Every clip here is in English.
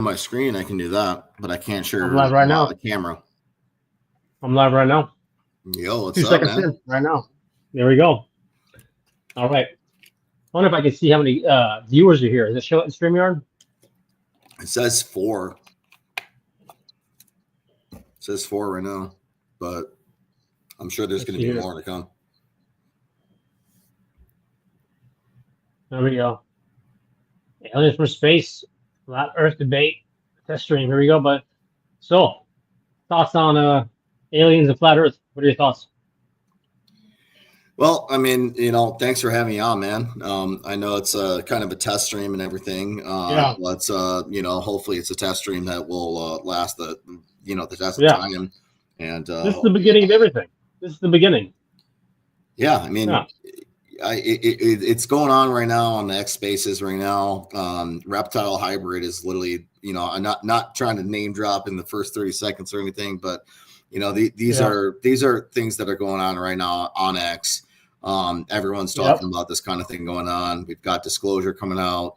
my screen, I can do that, but I can't I'm share live right now. the camera. I'm live right now. Yo, what's Two up, seconds man? in right now. There we go. All right. I wonder if I can see how many viewers are here. Is it show it in StreamYard? It says 4. It says 4 right now, but I'm sure there's Let's going see to be here. more to come. There we go. Aliens from space, flat Earth debate, test stream. Here we go. But so, thoughts on aliens and flat Earth? What are your thoughts? Well, I mean, thanks for having me on, man. I know it's kind of a test stream and everything. Yeah. But hopefully it's a test stream that will last the test of Yeah. time. And This is the beginning of everything. This is the beginning. yeah, I mean, Yeah. It's going on right now on the X Spaces right now. Reptile Hybrid is literally, I'm not trying to name drop in the first 30 seconds or anything, but these are things that are going on right now on X. Everyone's talking about this kind of thing going on. We've got disclosure coming out.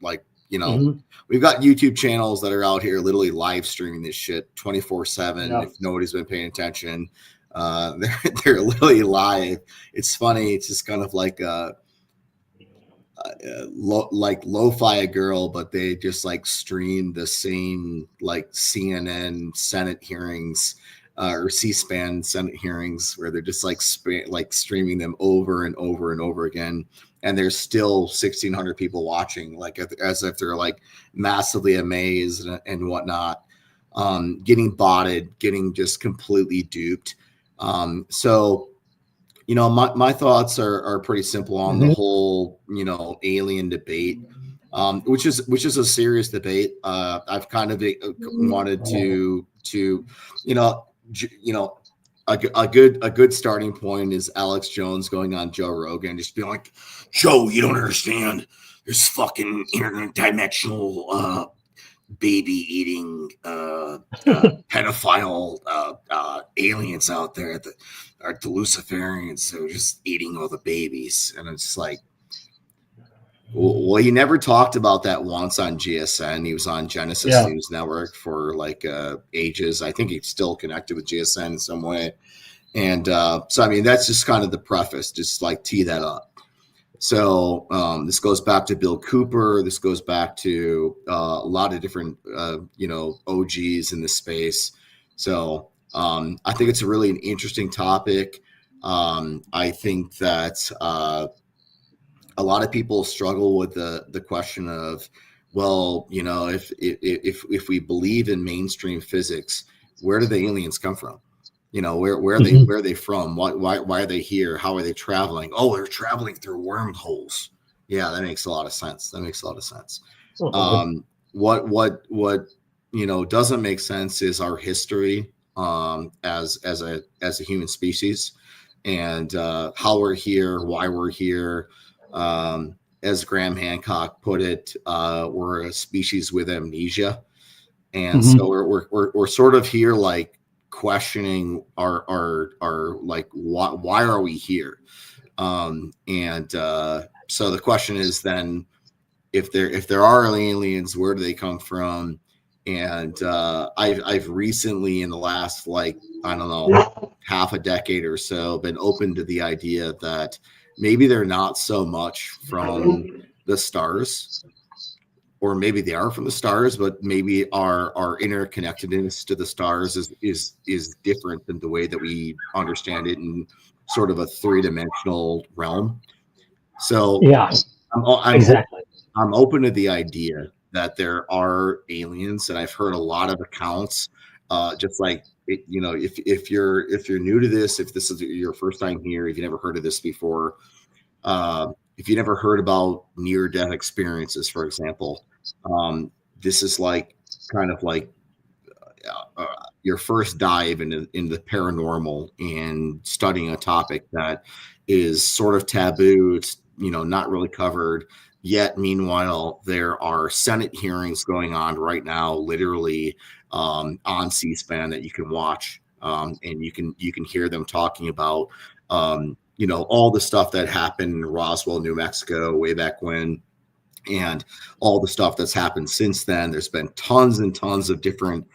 We've got YouTube channels that are out here literally live streaming this shit 24/7. If nobody's been paying attention, they're literally live. It's funny. It's just kind of like lo-fi a girl, but they just like stream the same like CNN Senate hearings or C-SPAN Senate hearings where they're just like streaming them over and over and over again. And there's still 1,600 people watching, like as if they're like massively amazed and whatnot, getting botted, getting just completely duped. So, my thoughts are pretty simple on the whole, alien debate, which is a serious debate. I've kind of wanted to a good starting point is Alex Jones going on Joe Rogan, just being like, Joe, you don't understand. There's fucking interdimensional baby eating pedophile aliens out there that are the Luciferians. So just eating all the babies. And it's like, well, he never talked about that once on GSN. He was on Genesis News Network for like ages. I think he's still connected with GSN in some way. And so, I mean, that's just kind of the preface, just like tee that up. So this goes back to Bill Cooper. This goes back to a lot of different, OGs in this space. So I think it's really an interesting topic. I think that a lot of people struggle with the question of, well, if we believe in mainstream physics, where do the aliens come from? Where are they from? Why are they here? How are they traveling? Oh, they're traveling through wormholes. Yeah, that makes a lot of sense. What doesn't make sense is our history as a human species, and how we're here, why we're here. As Graham Hancock put it, we're a species with amnesia, and so we're sort of here like questioning our like why are we here, so the question is then, if there are aliens, where do they come from? And I've recently, in the last, like, I don't know, half a decade or so, been open to the idea that maybe they're not so much from the stars, or maybe they are from the stars, but maybe our interconnectedness to the stars is different than the way that we understand it in sort of a 3-dimensional realm. So I'm open to the idea that there are aliens, and I've heard a lot of accounts. Just like if you're new to this, if this is your first time here, if you never heard of this before, if you never heard about near-death experiences, for example, this is like kind of like your first dive into the paranormal and studying a topic that is sort of taboo. It's not really covered yet. Meanwhile, there are Senate hearings going on right now, literally on C-SPAN, that you can watch, and you can hear them talking about all the stuff that happened in Roswell, New Mexico, way back when. and all the stuff that's happened since then. There's been tons and tons of different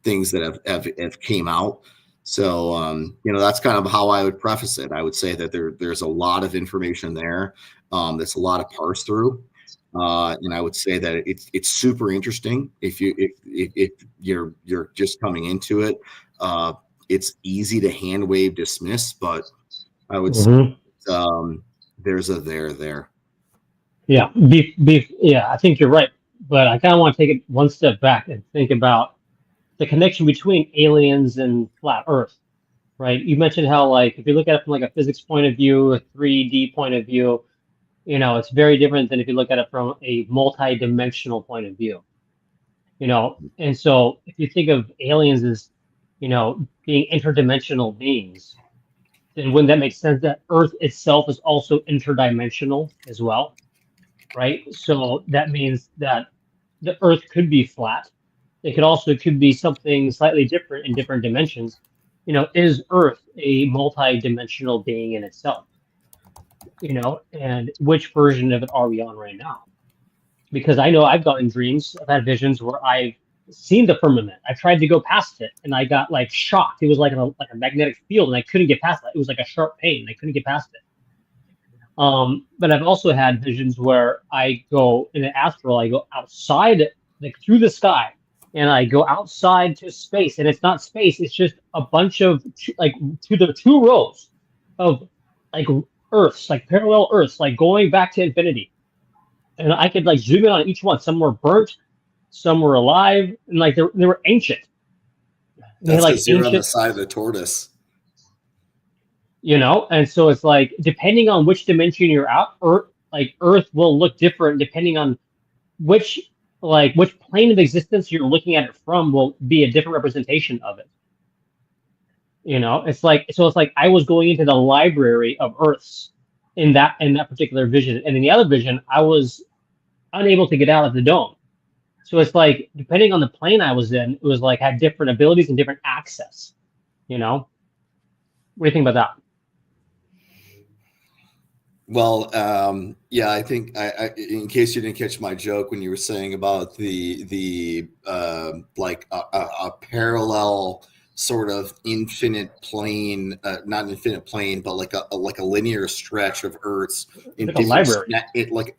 things that have came out. So that's kind of how I would preface it. I would say that there's a lot of information there. That's a lot of parse through. And I would say that it's super interesting if you're just coming into it. It's easy to hand wave dismiss, but I would say there's a there. Yeah, yeah, I think you're right, but I kind of want to take it one step back and think about the connection between aliens and flat Earth, right? You mentioned how, like, if you look at it from like a physics point of view, a 3D point of view, it's very different than if you look at it from a multi-dimensional point of view, And so if you think of aliens as, being interdimensional beings, then wouldn't that make sense that Earth itself is also interdimensional as well? Right? So that means that the Earth could be flat. Could be something slightly different in different dimensions. Is Earth a multi-dimensional being in itself? And which version of it are we on right now? Because I know I've gotten dreams, I've had visions where I've seen the firmament. I tried to go past it and I got like shocked. It was like a magnetic field and I couldn't get past it. It was like a sharp pain and I couldn't get past it. But I've also had visions where I go in an astral, I go outside, like through the sky, and I go outside to space, and it's not space, it's just a bunch of two rows of like Earths, like parallel Earths, like going back to infinity. And I could like zoom in on each one. Some were burnt, some were alive, and like they were ancient. That's because you're on the side of the tortoise. And so it's like, depending on which dimension you're at, Earth will look different depending on which plane of existence you're looking at it from will be a different representation of it. It's like I was going into the library of Earths in that particular vision, and in the other vision, I was unable to get out of the dome. So it's like, depending on the plane I was in, it was like had different abilities and different access. What do you think about that? Well, yeah, I think I in case you didn't catch my joke when you were saying about the like a parallel sort of infinite plane, not infinite plane, but like a linear stretch of Earths in like different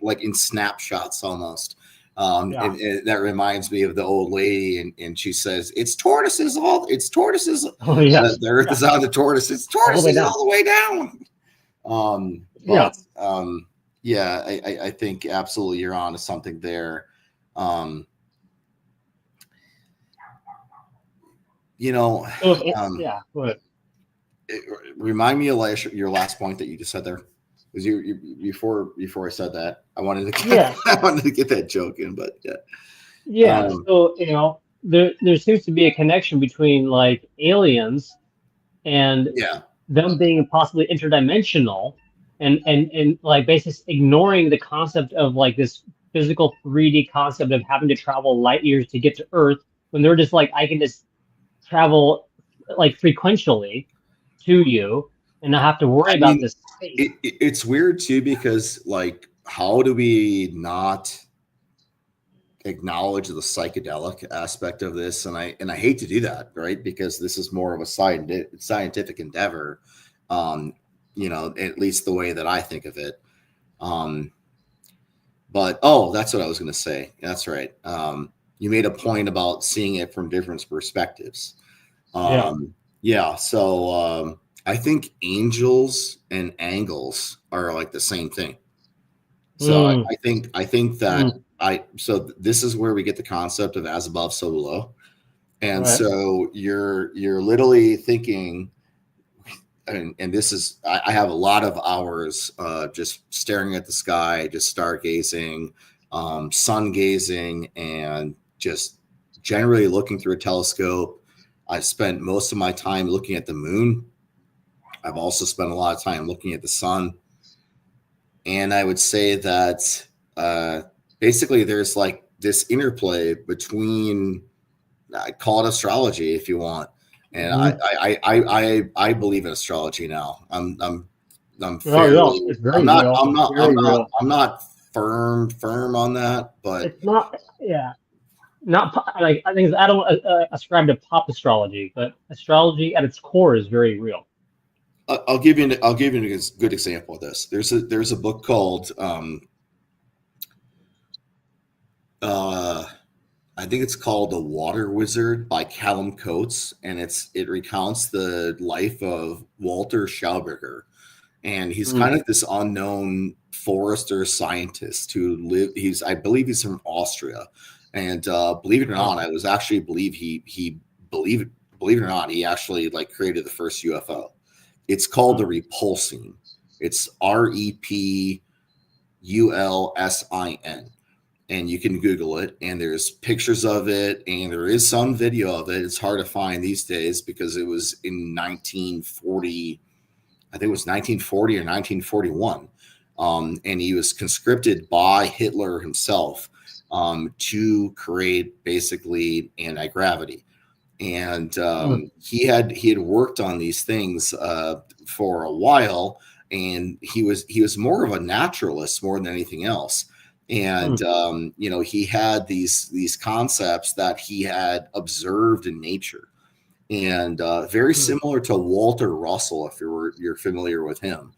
like in snapshots almost. And that reminds me of the old lady, and she says, "It's tortoises it's tortoises. Oh yeah, the Earth is on the tortoise. It's tortoises all the way down." Yeah, I think absolutely you're on to something there. Yeah. Remind me of your last point that you just said there. Because you before I said that, I wanted to get that joke in, but yeah. Yeah. So there seems to be a connection between like aliens and them being possibly interdimensional, and like basically ignoring the concept of like this physical 3D concept of having to travel light years to get to Earth, when they're just like, I can just travel like frequentially to you and not have to worry about this space. It's weird too, because like, how do we not acknowledge the psychedelic aspect of this? And I hate to do that, right? Because this is more of a scientific endeavor, at least the way that I think of it. But that's what I was going to say. That's right. You made a point about seeing it from different perspectives. So I think angels and angles are like the same thing. So I think that so this is where we get the concept of as above, so below. And so you're literally thinking, and this is, I have a lot of hours just staring at the sky, just stargazing, sun gazing, and just generally looking through a telescope. I spent most of my time looking at the moon. I've also spent a lot of time looking at the sun. And I would say that basically there's like this interplay between, call it astrology if you want. And I believe in astrology now. I'm not firm on that, but It's not. Yeah. Like I think I don't ascribe to pop astrology, but astrology at its core is very real. I'll give you a good example of this. There's a book called I think it's called The Water Wizard by Callum Coates, and it recounts the life of Walter Schauberger, and he's Mm. kind of this unknown forester scientist who I believe he's from Austria, and believe it or not, I was actually believe it or not, he actually like created the first UFO. It's called the Repulsine. It's REPULSIN, and you can Google it, and there's pictures of it, and there is some video of it. It's hard to find these days because it was in 1940. I think it was 1940 or 1941. And he was conscripted by Hitler himself to create basically anti-gravity. And he had worked on these things for a while, and he was more of a naturalist more than anything else. And he had these concepts that he had observed in nature, and very similar to Walter Russell, if you're familiar with him.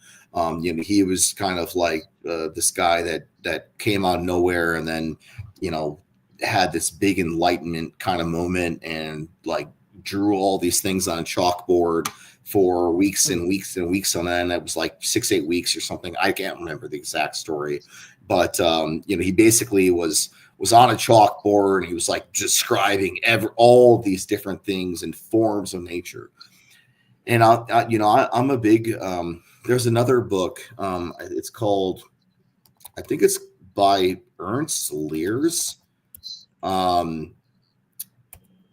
He was kind of like this guy that came out of nowhere, and then had this big enlightenment kind of moment, and like drew all these things on a chalkboard for weeks and weeks and weeks on end. It was like 6-8 weeks or something. I can't remember the exact story, but he basically was on a chalkboard, and he was like describing all these different things and forms of nature. And I'm a big there's another book, it's called, I think it's by Ernst Lears.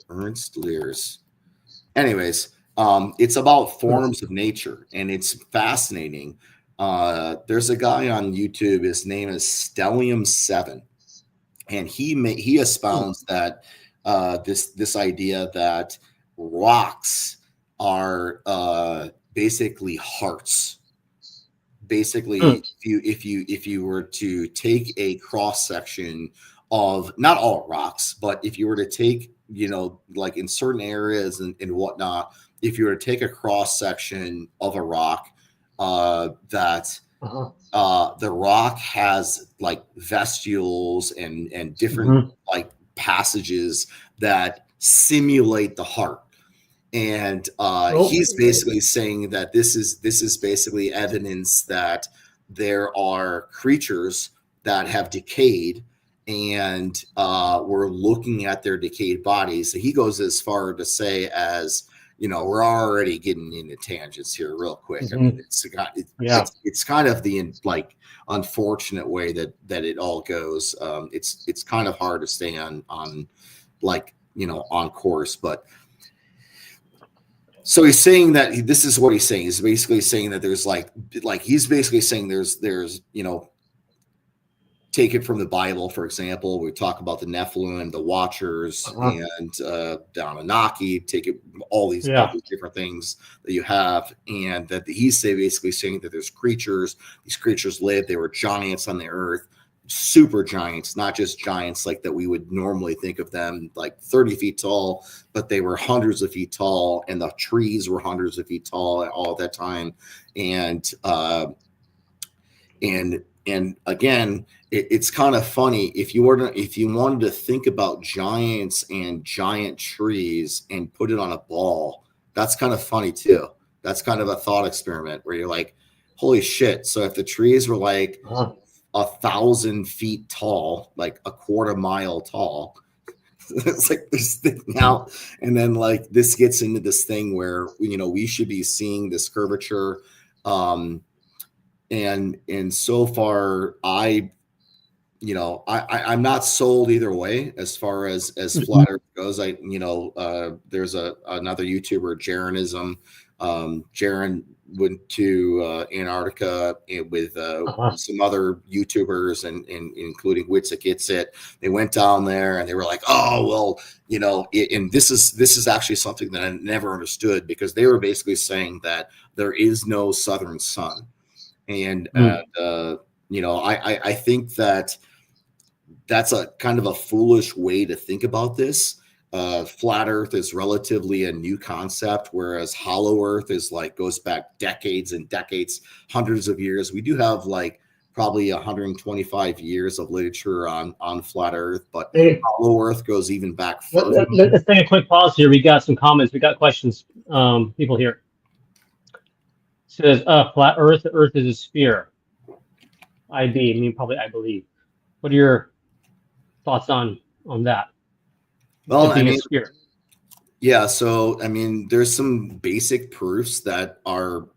Ernst Lears. Anyways, it's about forms of nature, and it's fascinating. There's a guy on YouTube. His name is Stellium7, and he espounds that this idea that rocks are basically hearts. Basically, if you were to take a cross section of, not all rocks, but if you were to take, like in certain areas and whatnot, if you were to take a cross section of a rock, that the rock has like vestibules and different like passages that simulate the heart. And he's basically saying that this is basically evidence that there are creatures that have decayed, and we're looking at their decayed bodies. So he goes as far to say as, we're already getting into tangents here real quick. I mean, it's kind of the like unfortunate way that it all goes. It's kind of hard to stay on like, on course, but. So he's saying that this is what he's saying. He's basically saying that there's he's basically saying there's take it from the Bible, for example. We talk about the Nephilim, the Watchers, and the Anunnaki. Take it, all these different things that you have, and that he's basically saying that there's creatures. These creatures lived. They were giants on the earth, super giants, not just giants like that we would normally think of them, like 30 feet tall, but they were hundreds of feet tall, and the trees were hundreds of feet tall at all that time. And again, it's kind of funny if you wanted to think about giants and giant trees and put it on a ball. That's kind of funny too. That's kind of a thought experiment where you're like, holy shit. So if the trees were like 1,000 feet tall, like a quarter mile tall, it's like this thing out, and then like this gets into this thing where we should be seeing this curvature, and so far I'm not sold either way as far as flat earth goes. There's another YouTuber, Jaronism. Jaron went to Antarctica with some other YouTubers, and including Witsit Gets It. They went down there, and they were like, oh, well, and this is actually something that I never understood, because they were basically saying that there is no southern sun. And I think that that's a kind of a foolish way to think about this. Flat Earth is relatively a new concept, whereas hollow Earth is like goes back decades and decades, hundreds of years. We do have like probably 125 years of literature on flat Earth, but Hey, hollow Earth goes even back further. let's take a quick pause here. We got some comments. We got questions. People here says, flat Earth. The Earth is a sphere. I mean probably I believe. What are your thoughts on that? Well, It being a sphere. yeah. So, I mean, there's some basic proofs that are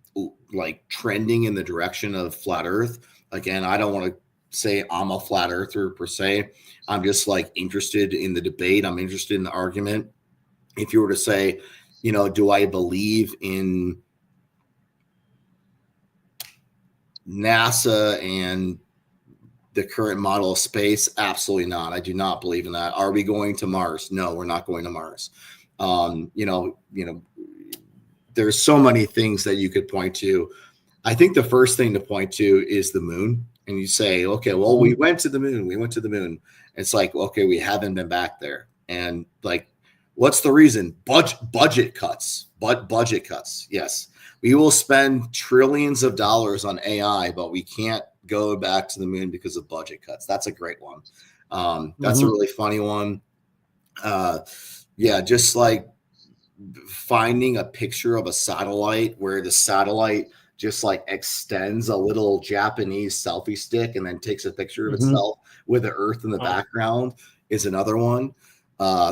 like trending in the direction of flat Earth. Again, I don't want to say I'm a flat earther per se. I'm just like interested in the debate. I'm interested in the argument. If you were to say, do I believe in NASA and the current model of space? Absolutely not. I do not believe in that. Are we going to Mars? No, we're not going to Mars. There's so many things that you could point to. I think the first thing to point to is the moon. And you say, okay, well, we went to the moon. We went to the moon. It's like, okay, we haven't been back there. And like, what's the reason? Budget cuts. Budget cuts. Yes. We will spend trillions of dollars on AI, but we can't go back to the moon because of budget cuts. That's a great one. That's a really funny one. Just like finding a picture of a satellite where the satellite just like extends a little Japanese selfie stick and then takes a picture of itself with the Earth in the background is another one.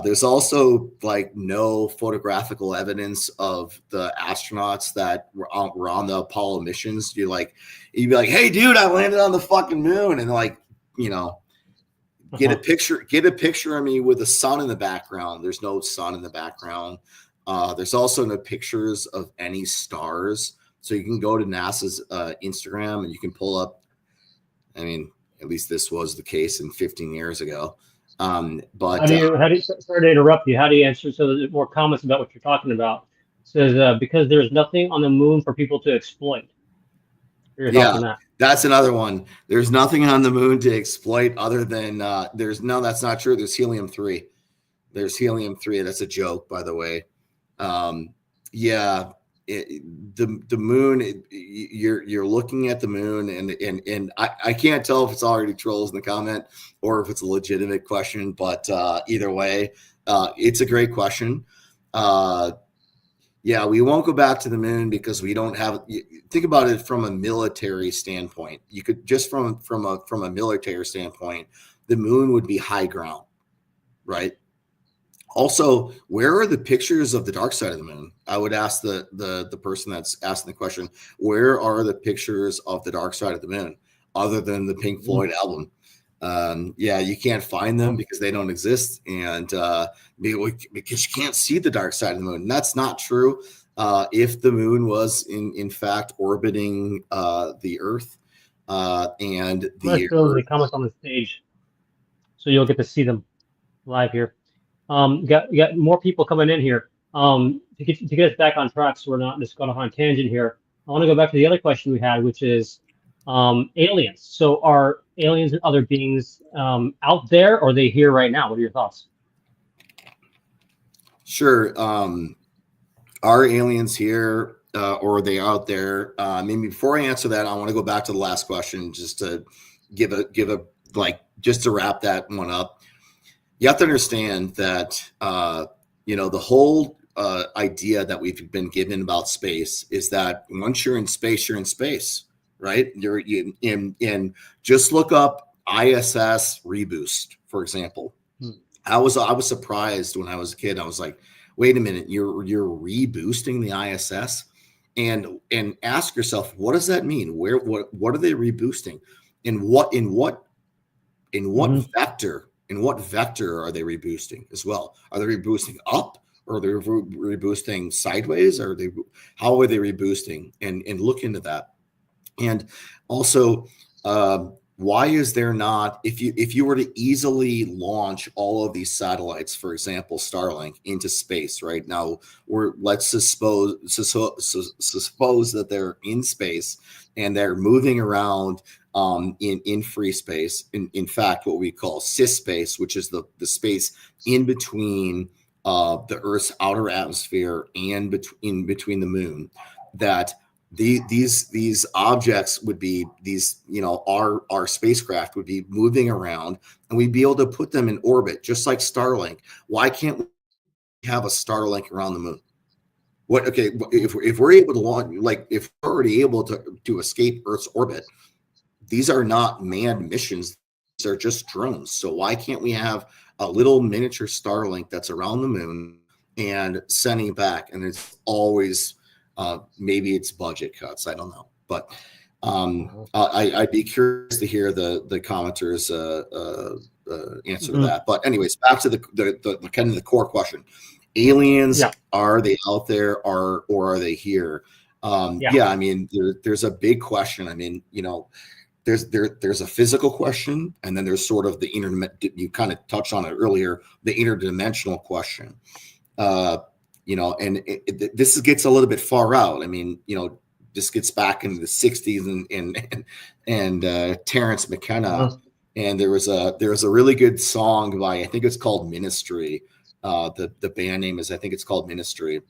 There's also like no photographical evidence of the astronauts that were on the Apollo missions. You'd be like, hey, dude, I landed on the fucking moon, and like, get a picture of me with the sun in the background. There's no sun in the background. There's also no pictures of any stars. So you can go to NASA's Instagram and you can pull up. I mean, at least this was the case in 15 years ago. But how do you sorry to interrupt you? How do you answer? So there's more comments about what you're talking about. It says because there's nothing on the moon for people to exploit. Your thoughts on that? That's another one. There's nothing on the moon to exploit other than that's not true. There's helium-3. There's helium-3. That's a joke, by the way. The moon, you're looking at the moon and I can't tell if it's already trolls in the comment or if it's a legitimate question, but either way, it's a great question. We won't go back to the moon because we don't have. Think about it from a military standpoint. You could just from a military standpoint, the moon would be high ground, right? Also, where are the pictures of the dark side of the moon? I would ask the person that's asking the question, where are the pictures of the dark side of the moon other than the Pink Floyd album? You can't find them because they don't exist, and because you can't see the dark side of the moon. And that's not true. If the moon was in fact orbiting the Earth, and let's throw the comments on the stage, so you'll get to see them live here. Got more people coming in here. To get us back on track, so we're not just going on a tangent here. I want to go back to the other question we had, which is aliens. So are aliens and other beings out there, or are they here right now? What are your thoughts? Sure. Are aliens here or are they out there? Maybe before I answer that, I want to go back to the last question just to give a just to wrap that one up. You have to understand that the whole idea that we've been given about space is that once you're in space, right? You're in just look up ISS reboost, for example. I was surprised when I was a kid. I was like, wait a minute, you're reboosting the ISS, and ask yourself, what does that mean? What are they reboosting? In what vector? In what vector are they reboosting as well? Are they reboosting up, or are they reboosting sideways? Or how are they reboosting? And look into that. And also, why is there not, if you were to easily launch all of these satellites, for example Starlink, into space right now, or let's suppose that they're in space and they're moving around in free space, in fact what we call cis space, which is the space in between the Earth's outer atmosphere and between the moon, that these objects would be, these, our spacecraft would be moving around, and we'd be able to put them in orbit just like Starlink. Why can't we have a Starlink around the moon? What? Okay, if we're able to launch, like if we're already able to escape Earth's orbit, these are not manned missions. These are just drones. So why can't we have a little miniature Starlink that's around the moon and sending back? And it's always maybe it's budget cuts. I don't know, but I'd be curious to hear the commenters answer to that. But anyways, back to the kind of the core question: aliens, are they out there, or are they here? Yeah, I mean, there's a big question. I mean, there's a physical question, and then there's sort of the you kind of touched on it earlier, the interdimensional question. And this gets a little bit far out. I mean, this gets back into the 60s and Terrence McKenna. And there was a really good song by, I think it's called Ministry. The band name is, I think it's called Ministry.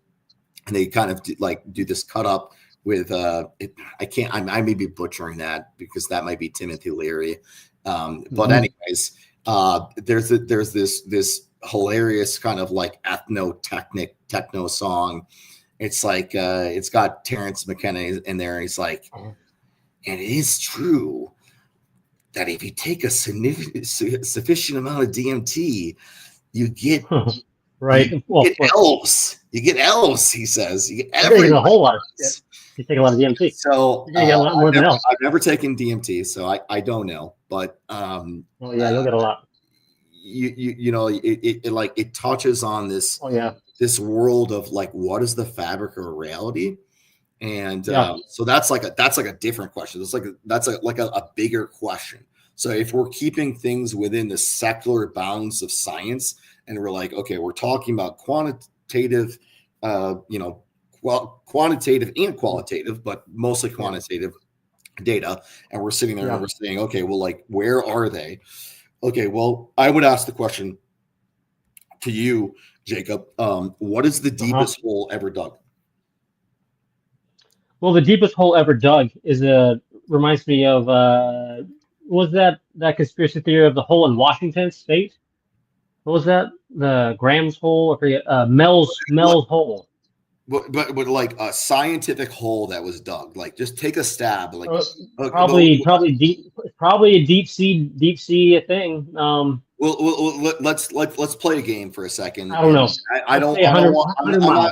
And they kind of do this cut up with I may be butchering that because that might be Timothy Leary. But anyways, there's this hilarious kind of like techno song. It's like it's got Terrence McKenna in there, and he's like, and it is true that if you take a sufficient amount of DMT, you get right. You get elves, he says. You get everything. A whole lot of shit. You take a lot of DMT. So you get a lot more than elves. I've never taken DMT, so I don't know. But well, yeah, you'll get a lot. It touches on this this world of like, what is the fabric of reality? And so that's like a different question. That's a bigger question. So if we're keeping things within the secular bounds of science, and we're like, okay, we're talking about quantitative quantitative and qualitative, but mostly quantitative data, and we're sitting there and we're saying, okay, well, like, where are they? Okay, well, I would ask the question to you, Jacob. What is the deepest hole ever dug? Well, the deepest hole ever dug reminds me of was that conspiracy theory of the hole in Washington State? What was that? The Graham's hole? I forget. Mel's hole. But like a scientific hole that was dug. Like, just take a stab. Like probably a deep sea thing. Well, let's play a game for a second. I don't know.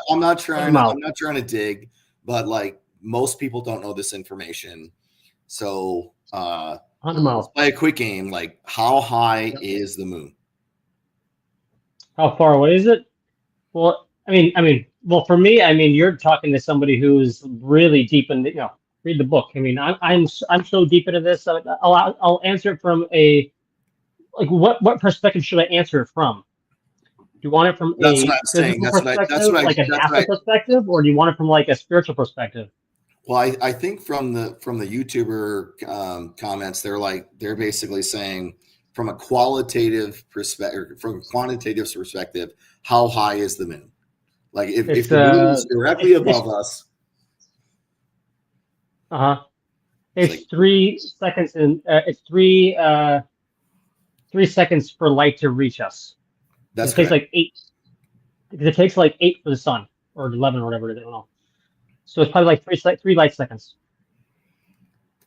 I'm not trying to dig, but like, most people don't know this information. So 100 miles. Let's play a quick game. Like, how high is the moon? How far away is it? Well, I mean, well, for me, you're talking to somebody who's really deep in read the book. I mean, I'm so deep into this. I'll answer it from what perspective should I answer it from? Do you want it from a physical perspective, like a NASA perspective, or do you want it from like a spiritual perspective? Well, I think from the YouTuber comments, they're basically saying, from a qualitative perspective, from a quantitative perspective, how high is the moon? Like, if the moon is directly above us. It's like 3 seconds, and it's 3 seconds for light to reach us. It takes like 8. Because it takes like 8 for the sun, or 11 or whatever it is. I don't know. So it's probably like 3 light seconds.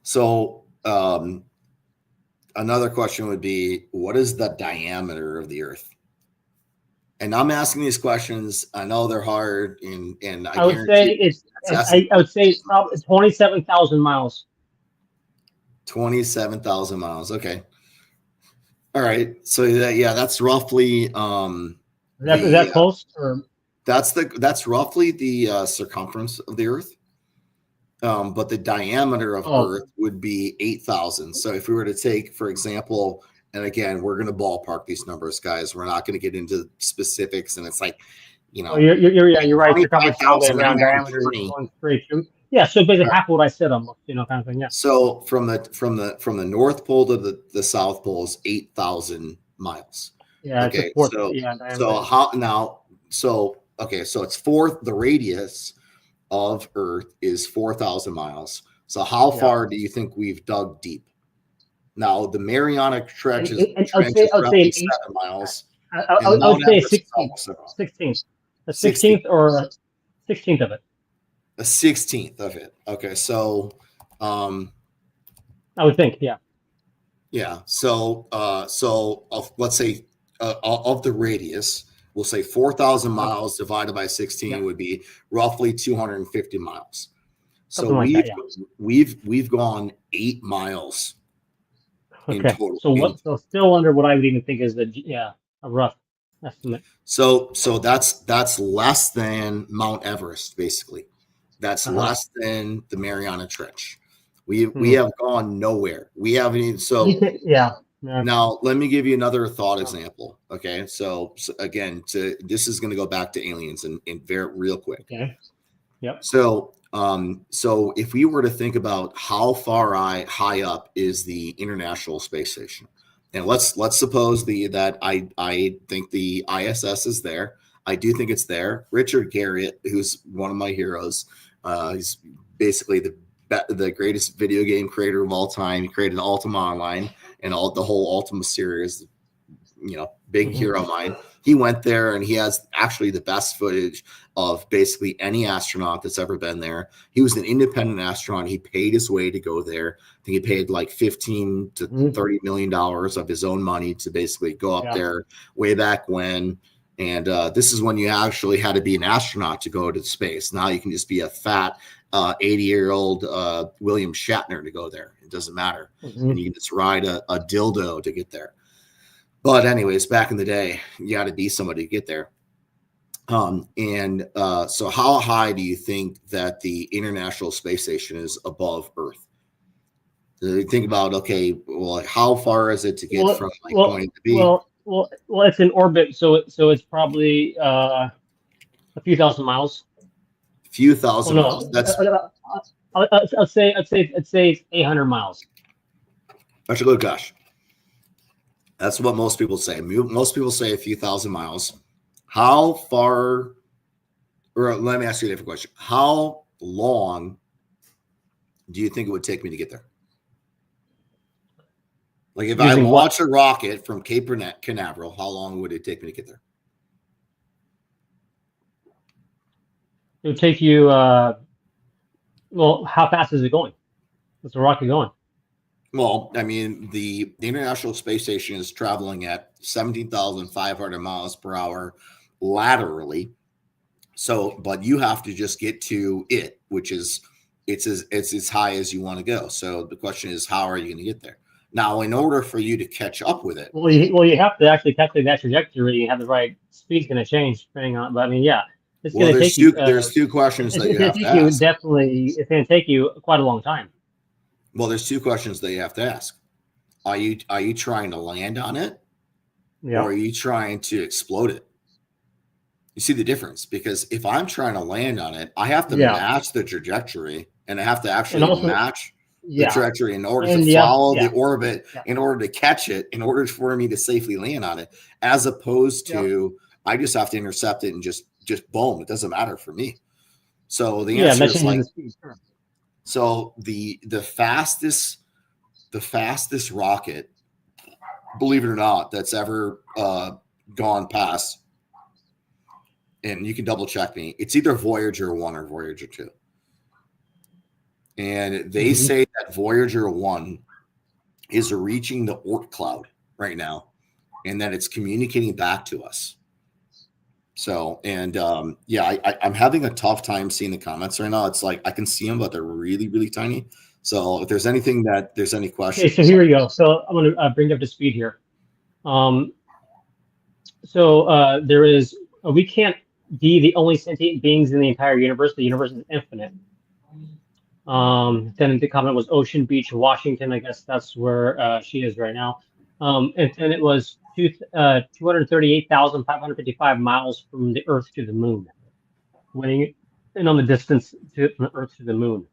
So another question would be, what is the diameter of the Earth? And I'm asking these questions. I know they're hard, and I would say it's probably 27,000 miles. 27,000 miles. Okay. All right. So that's roughly. Is that close? Or? That's roughly the circumference of the Earth. but the diameter of Oh, Earth would be 8,000. So if we were to take, for example, and again, we're going to ballpark these numbers, guys. We're not going to get into specifics, and it's like, oh, yeah, you're right. You're talking about solid round diameter 25,920. going straight through. Yeah, so basically half of what I said almost, kind of thing. Yeah. So from the North Pole to the South Pole is 8,000 miles. Yeah, it's a Okay, fourth. Yeah, diameter. so how now? So okay, so it's fourth. The radius of Earth is 4,000 miles. So how Yeah. far do you think we've dug deep? Now the Mariana Trench is And I would say roughly an eight. 7 miles, I and would Mount say Everest is 16th, almost 16th, a 16th, 16th or a 16th of it. a 16th of it. Okay, so I would think. Yeah. yeah, so let's say of the radius, we'll say 4,000 Uh-huh. miles divided by 16 Yeah. would be roughly 250 miles. So Something like that. Yeah. we've gone 8 miles in Okay. total. So what? So still under what I would even think is a rough estimate. So that's less than Mount Everest, basically. That's Uh-huh. less than the Mariana Trench. We Hmm. have gone nowhere. We haven't even Yeah. Yeah. now let me give you another thought example. Okay. So again, this is going to go back to aliens and very real quick. Okay. Yep. So if we were to think about how far high up is the International Space Station, and let's suppose that I think the ISS is there. I do think it's there. Richard Garriott, who's one of my heroes, he's basically the greatest video game creator of all time. He created Ultima Online and the whole Ultima series. Big hero of mine. He went there and he has actually the best footage of basically any astronaut that's ever been there. He was an independent astronaut. He paid his way to go there. I think he paid like $15 to $30 million of his own money to basically go up there way back when. And this is when you actually had to be an astronaut to go to space. Now you can just be a fat 80-year-old William Shatner to go there. It doesn't matter. And you can just ride a dildo to get there. But anyways, back in the day, you got to be somebody to get there. So how high do you think that the International Space Station is above Earth? So you think about, okay, well, how far is it to get from point to B? Well, it's in orbit, so it's probably a few thousand miles. A few thousand miles. That's I'd say it's 800 miles. That's a good gosh. That's what most people say. Most people say a few thousand miles. How far, or let me ask you a different question. How long do you think it would take me to get there? Like if I launch a rocket from Cape Canaveral, how long would it take me to get there? It would take you, how fast is it going? What's the rocket going? Well, I mean, the International Space Station is traveling at 17,500 miles per hour laterally. So, but you have to just get to it, which is it's as high as you want to go. So the question is, how are you going to get there? Now, in order for you to catch up with it, you have to actually calculate that trajectory. You have the right speed's going to change depending on. But I mean, yeah, it's going to take you. There's two questions that you have to ask. Definitely, it's going to take you quite a long time. Well, there's two questions that you have to ask. Are you trying to land on it, or are you trying to explode it? You see the difference? Because if I'm trying to land on it, I have to match the trajectory, and I have to actually match the trajectory in order to follow the orbit, in order to catch it, in order for me to safely land on it, as opposed to I just have to intercept it and just boom. It doesn't matter for me. So the answer is like, so the fastest rocket, believe it or not, that's ever gone past, and you can double check me, it's either Voyager 1 or Voyager 2. And they say that Voyager 1 is reaching the Oort cloud right now, and that it's communicating back to us. So, and I'm having a tough time seeing the comments right now. It's like I can see them, but they're really, really tiny. So if there's any questions. Okay, so here we go. So I'm going to bring up to speed here. There is, we can't be the only sentient beings in the entire universe. The universe is infinite. Then the comment was Ocean Beach, Washington. I guess that's where she is right now. And then it was 238,555 miles from the Earth to the Moon, weighing in on the distance from the Earth to the Moon.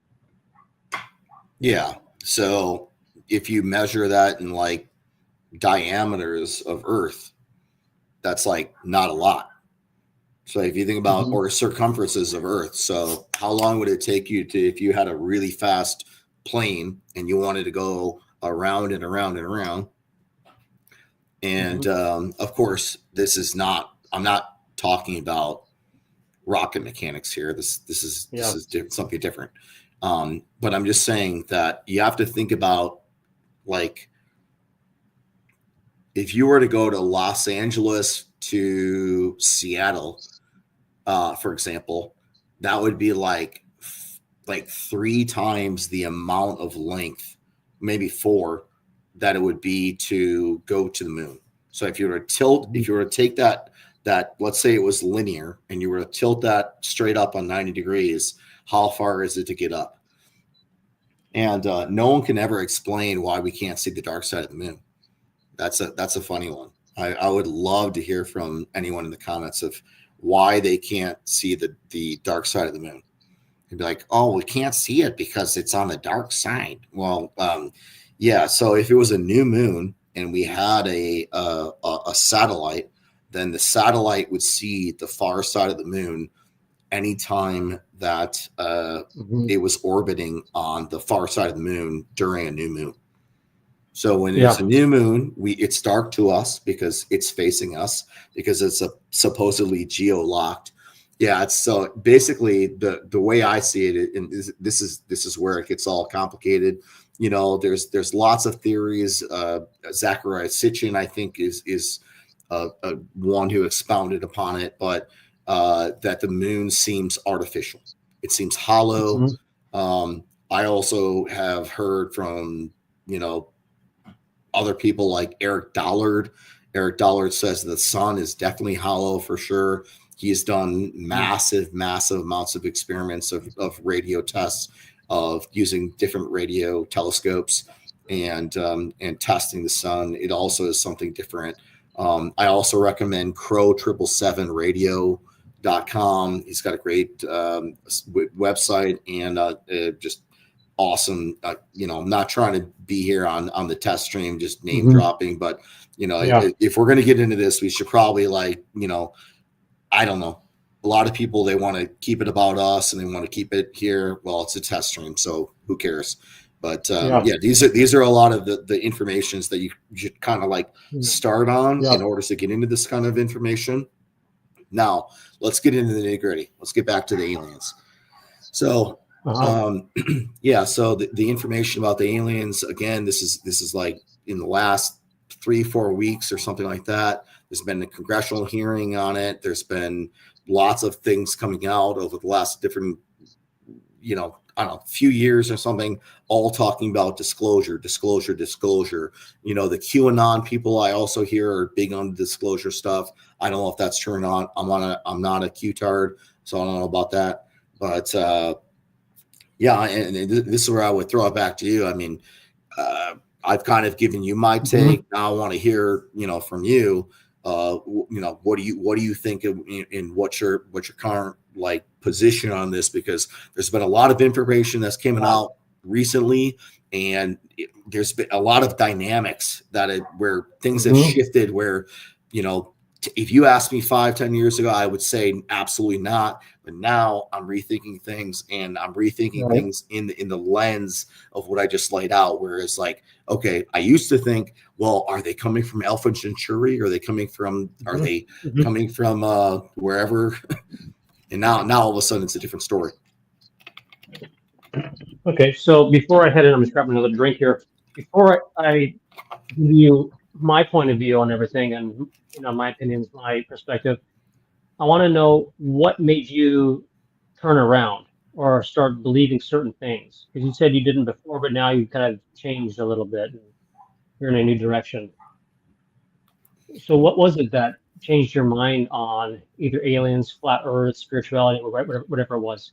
Yeah. So if you measure that in like diameters of Earth, that's like not a lot. So if you think about or circumferences of Earth, so how long would it take you to if you had a really fast plane and you wanted to go around and around and around? And of course, this is not. I'm not talking about rocket mechanics here. This is something different. But I'm just saying that you have to think about like if you were to go to Los Angeles to Seattle, for example, that would be like 3 times the amount of length, maybe 4, that it would be to go to the moon. So if you were to take that let's say it was linear and you were to tilt that straight up on 90 degrees, how far is it to get up? And no one can ever explain why we can't see the dark side of the moon. That's a funny one. I would love to hear from anyone in the comments of why they can't see the dark side of the moon. They'd be like, oh, we can't see it because it's on the dark side. Well, yeah. So if it was a new moon and we had a satellite, then the satellite would see the far side of the moon anytime that it was orbiting on the far side of the moon during a new moon. So when it's a new moon, it's dark to us because it's facing us because it's supposedly geo-locked. Yeah, it's so basically the way I see it, and this is where it gets all complicated. You know, there's lots of theories. Zachariah Sitchin, I think, is one who expounded upon it, but that the moon seems artificial. It seems hollow. I also have heard from other people like Eric Dollard. Eric Dollard says the sun is definitely hollow for sure. He's done massive amounts of experiments of radio tests of using different radio telescopes and testing the sun. It also is something different. I also recommend crow777radio.com. He's got a great website and just awesome. I'm not trying to be here on the test stream, just name dropping, but if we're going to get into this, we should probably I don't know. A lot of people, they want to keep it about us and they want to keep it here. Well, it's a test stream, so who cares? But these are a lot of the informations that you should kind of start on in order to get into this kind of information. Now, let's get into the nitty-gritty. Let's get back to the aliens. So, so the information about the aliens, again, this is like in the last 3-4 weeks or something like that. There's been a congressional hearing on it. There's been lots of things coming out over the last different, I don't know, few years or something, all talking about disclosure. The QAnon people I also hear are big on disclosure stuff. I don't know if that's turned on. I'm not a Q-tard, so I don't know about that. But and this is where I would throw it back to you. I mean, I've kind of given you my take. Now I want to hear, from you. What do you think of, and what's your current position on this? Because there's been a lot of information that's coming out recently, and there's been a lot of dynamics where things have shifted. Where if you asked me 5-10 years ago, I would say absolutely not. But now I'm rethinking things, and I'm rethinking things in the lens of what I just laid out. Whereas, okay, I used to think, well, are they coming from Alpha Centauri? Are they coming from wherever? And now all of a sudden it's a different story. Okay, so before I head in, I'm just grabbing another drink here. Before I give you my point of view on everything and my opinions, my perspective, I want to know what made you turn around or start believing certain things. Because you said you didn't before, but now you've kind of changed a little bit and you're in a new direction. So what was it that changed your mind on either aliens, flat earth, spirituality, or whatever it was?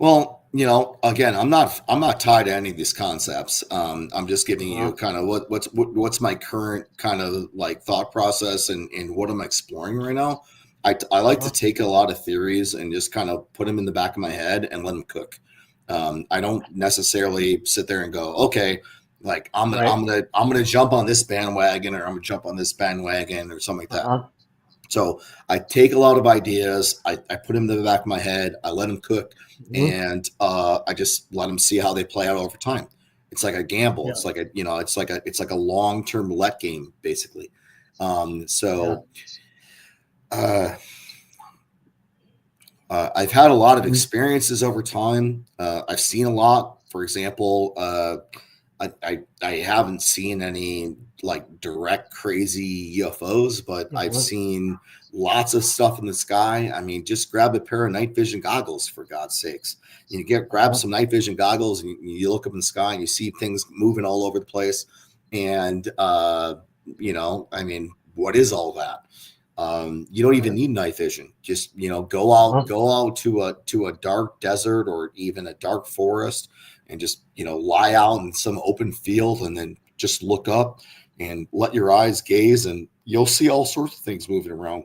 Well, again, I'm not tied to any of these concepts. I'm just giving you Uh-huh. kind of what's my current kind of like thought process and what I'm exploring right now. I like to Uh-huh. take a lot of theories and just kind of put them in the back of my head and let them cook. I don't necessarily sit there and go, okay, like Right. I'm gonna jump on this bandwagon or I'm gonna jump on this bandwagon or something like that. Uh-huh. So I take a lot of ideas, I put them in the back of my head, I let them cook, Hmm. and I just let them see how they play out over time. It's like a gamble. Yeah. It's like a long term let game basically. Yeah. So uh, I've had a lot of Hmm. experiences over time. I've seen a lot. For example, I haven't seen any like direct crazy UFOs, but I've Uh-huh. seen lots of stuff in the sky. I mean, just grab a pair of night vision goggles for God's sakes. Grab Uh-huh. some night vision goggles and you look up in the sky and you see things moving all over the place. And I mean, what is all that? You don't even Right. need night vision. Just Uh-huh. go out to a dark desert or even a dark forest, and just lie out in some open field, and then just look up and let your eyes gaze, and you'll see all sorts of things moving around.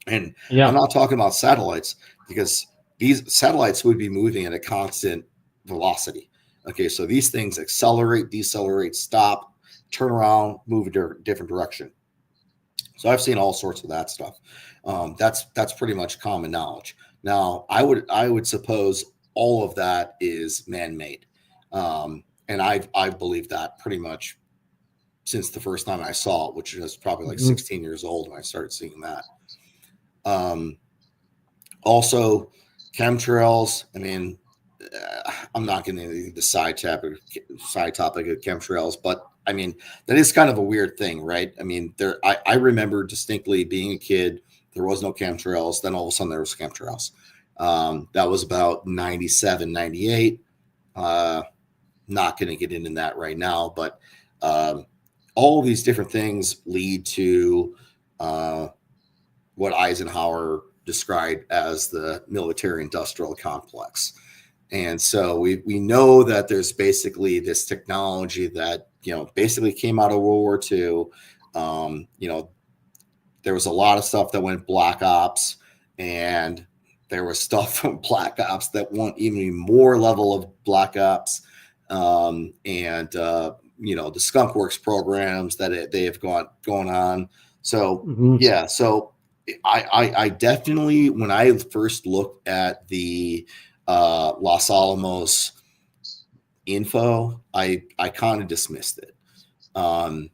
And I'm Yeah. not talking about satellites because these satellites would be moving at a constant velocity. Okay, so these things accelerate, decelerate, stop, turn around, move a different direction. So I've seen all sorts of that stuff. That's pretty much common knowledge. Now, I would suppose all of that is man made, and I've believed that pretty much since the first time I saw it, which was probably like Hmm. 16 years old when I started seeing that. Um, Also, chemtrails. I mean, I'm not getting into the side topic of chemtrails, but I mean that is kind of a weird thing, right? I mean, I remember distinctly being a kid. There was no chemtrails. Then all of a sudden there was chemtrails. That was about 97, 98. Uh, Not going to get into that right now, but um, all of these different things lead to uh, what Eisenhower described as the military industrial complex. And so we know that there's basically this technology that, basically came out of World War II. There was a lot of stuff that went black ops, and there was stuff from black ops that went even more level of black ops. And the skunk works programs that they have got going on. So Hmm. yeah, so I definitely, when I first looked at the Los Alamos info, I kind of dismissed it. um,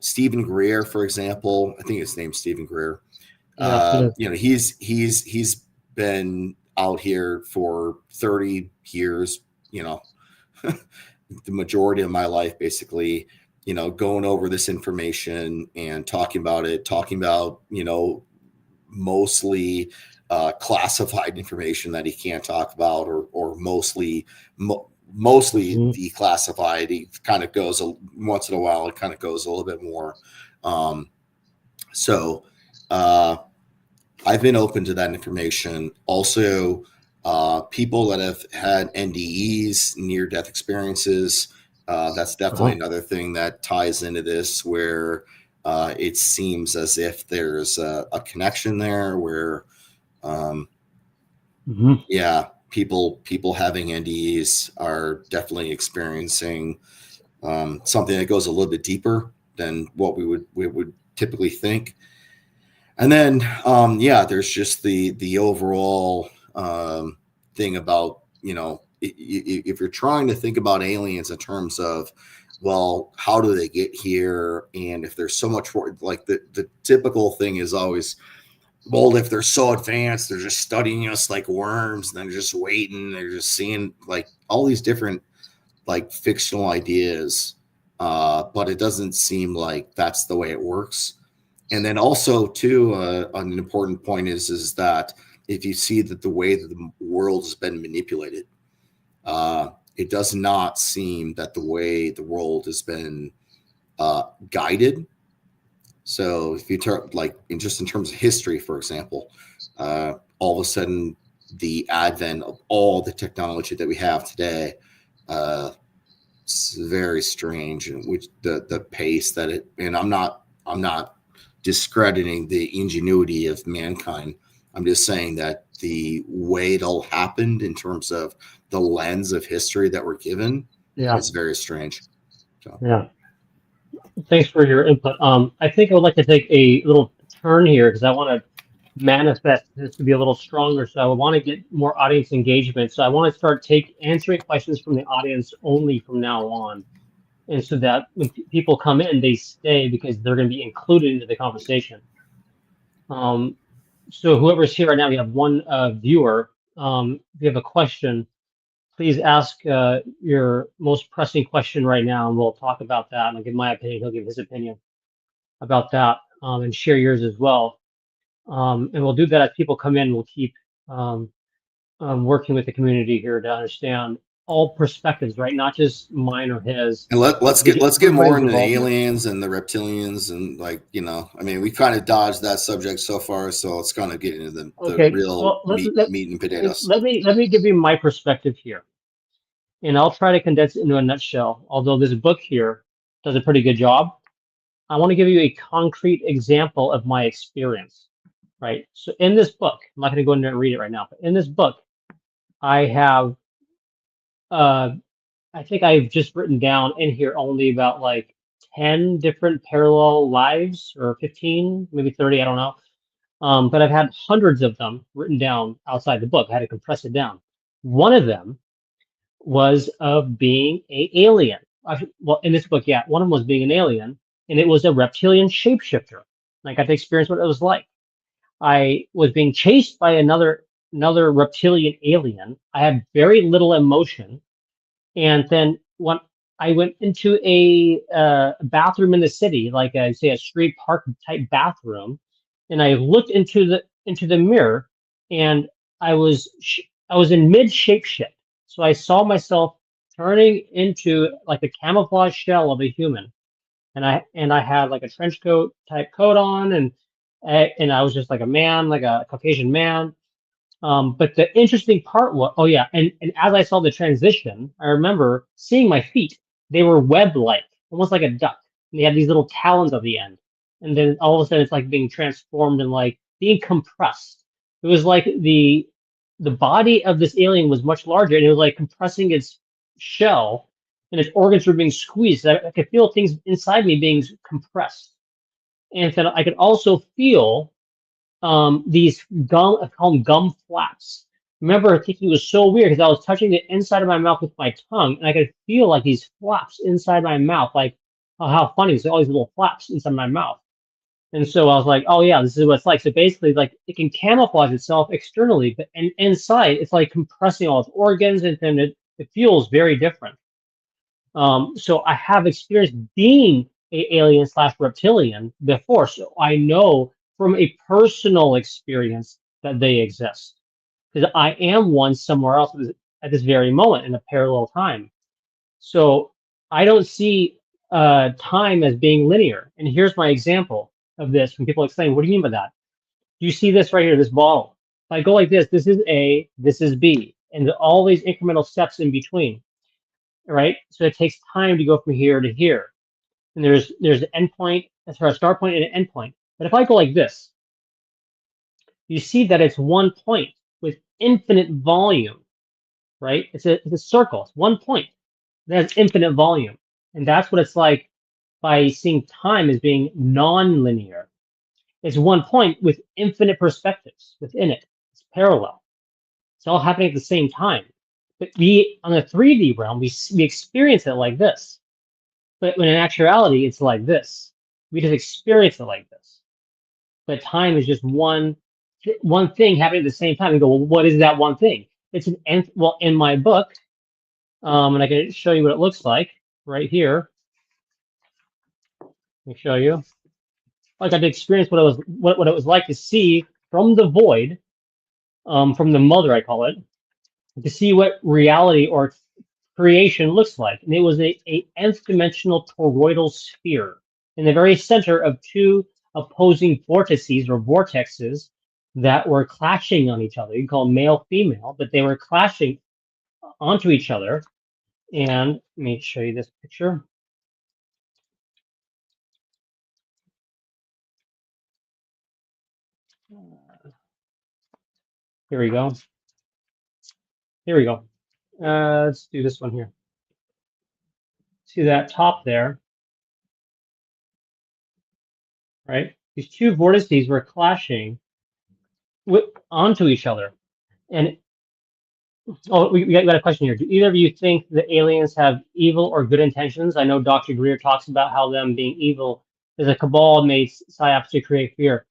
Stephen Greer, for example, I think his name's Stephen Greer. Yeah. It is. He's been out here for 30 years. You know, the majority of my life, basically. Going over this information and talking about it, talking about mostly classified information that he can't talk about, or mostly Hmm. declassified. He kind of goes once in a while. It kind of goes a little bit more. Um, so uh, I've been open to that information. Also, people that have had NDEs, near death experiences. That's definitely Uh-huh. another thing that ties into this, where it seems as if there's a connection there, where um, Hmm. yeah, people having NDEs are definitely experiencing something that goes a little bit deeper than what we would typically think. And then yeah, there's just the overall thing about, if you're trying to think about aliens in terms of, well, how do they get here, and if there's so much more, like the typical thing is always, well, if they're so advanced, they're just studying us like worms, and they're just waiting, they're just seeing like all these different like fictional ideas, but it doesn't seem like that's the way it works. And then also too, an important point is that if you see that the way that the world has been manipulated, it does not seem that the way the world has been guided. So if you like just in terms of history, for example, all of a sudden the advent of all the technology that we have today, it's very strange, and which the pace that it. And I'm not discrediting the ingenuity of mankind. I'm just saying that the way it all happened in terms of the lens of history that we're given Yeah, is very strange. So. yeah. Thanks for your input. I think I would like to take a little turn here because I want to manifest this to be a little stronger. So I want to get more audience engagement. So I want to start answering questions from the audience only from now on, and so that when people come in, they stay because they're going to be included into the conversation. Um, so whoever's here right now, we have one viewer. If you have a question, please ask your most pressing question right now, and we'll talk about that. And I'll give my opinion. He'll give his opinion about that, and share yours as well. And we'll do that as people come in. We'll keep um, working with the community here to understand all perspectives, right? Not just mine or his, And but let's get more everybody's into the involvement. aliens and the reptilians, and like, I mean, we kind of dodged that subject so far, so let's kind of get into the Okay, real well, meat and potatoes. let me give you my perspective here, and I'll try to condense it into a nutshell. Although this book here does a pretty good job, I want to give you a concrete example of my experience, right? So in this book, I'm not going to go in there and read it right now, but in this book, I have, uh, I think I've just written down in here only about like 10 different parallel lives, or 15, maybe 30, I don't know. But I've had hundreds of them written down outside the book. I had to compress it down. One of them was of being a alien. Well, in this book, yeah, one of them was being an alien, and it was a reptilian shapeshifter. I got to experience what it was like. I was being chased by another reptilian alien. I had very little emotion, and then when I went into a bathroom in the city, like I say a street park type bathroom, and I looked into the mirror, and I was in mid shapeshift. So I saw myself turning into like a camouflage shell of a human, and I had like a trench coat type coat on, and I was just like a man, like a Caucasian man. But the interesting part was, oh yeah, and as I saw the transition, I remember seeing my feet. They were web-like, almost like a duck. And they had these little talons at the end. And then all of a sudden, it's like being transformed and like being compressed. It was like the body of this alien was much larger, and it was like compressing its shell, and its organs were being squeezed. I could feel things inside me being compressed, and then I could also feel these gum, I call them gum flaps. Remember thinking it was so weird because I was touching the inside of my mouth with my tongue, and I could feel like these flaps inside my mouth, like, oh, how funny! There's all these little flaps inside my mouth. And so I was like, oh yeah, this is what it's like. So basically, like it can camouflage itself externally, but and inside it's like compressing all its organs, and then it feels very different. So I have experience being a alien slash reptilian before, so I know from a personal experience that they exist because I am one somewhere else at this very moment in a parallel time. So I don't see time as being linear. And here's my example of this when people explain, what do you mean by that? You see this right here, this ball. If I go like this is A, this is B, and all these incremental steps in between, right? So it takes time to go from here to here. And there's an endpoint, sorry, a start point and an end point. But if I go like this, you see that it's one point with infinite volume, right? It's a circle. It's one point that has infinite volume. And that's what it's like by seeing time as being non-linear. It's one point with infinite perspectives within it. It's parallel. It's all happening at the same time. But we, on the 3D realm, we experience it like this. But when in actuality, it's like this. We just experience it like this. But time is just one thing happening at the same time. You go, well, what is that one thing? It's an nth. Well, in my book, and I can show you what it looks like right here. Let me show you. I got to experience what it was like to see from the void, from the mother, I call it, to see what reality or creation looks like. And it was a nth dimensional toroidal sphere in the very center of two opposing vortices or vortexes that were clashing on each other. You can call them male, female, but they were clashing onto each other. And let me show you this picture. Here we go. Here we go. Let's do this one here. See that top there, right? These two vortices were clashing onto each other. And oh, we got a question here. Do either of you think the aliens have evil or good intentions? I know Dr. Greer talks about how them being evil is a cabal made psyops to create fear.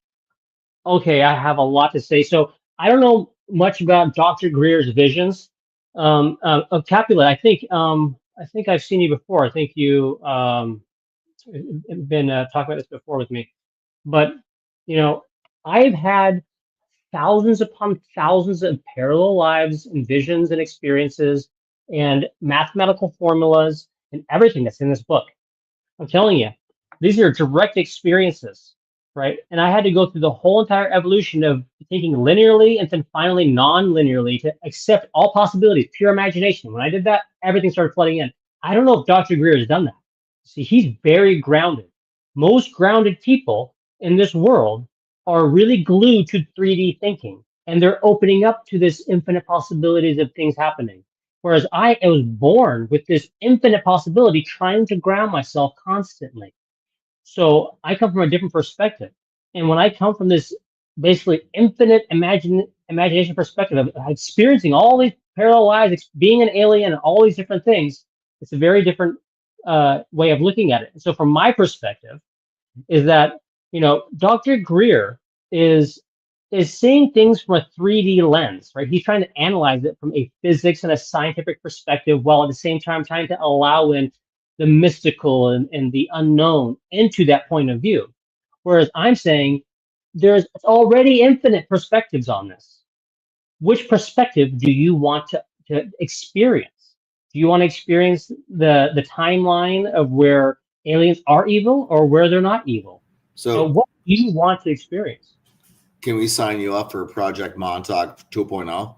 Okay, I have a lot to say. So I don't know much about Dr. Greer's visions. Of Capulet, I think I've seen you before. I think you been talking about this before with me. But you know, I've had thousands upon thousands of parallel lives and visions and experiences and mathematical formulas and everything that's in this book. I'm telling you, these are direct experiences, right? And I had to go through the whole entire evolution of thinking linearly and then finally non-linearly to accept all possibilities, pure imagination. When I did that, everything started flooding in. I don't know if Dr. Greer has done that. See, he's very grounded. Most grounded people in this world are really glued to 3D thinking, and they're opening up to this infinite possibilities of things happening. Whereas I was born with this infinite possibility, trying to ground myself constantly. So I come from a different perspective. And when I come from this basically infinite imagination perspective of experiencing all these parallel lives, being an alien, and all these different things, it's a very different way of looking at it. So from my perspective, is that Dr. Greer is seeing things from a 3D lens, right? He's trying to analyze it from a physics and a scientific perspective, while at the same time trying to allow in the mystical and the unknown into that point of view. Whereas I'm saying there's already infinite perspectives on this. Which perspective do you want to experience? Do you want to experience the timeline of where aliens are evil or where they're not evil? So what do you want to experience? Can we sign you up for Project Montauk 2.0?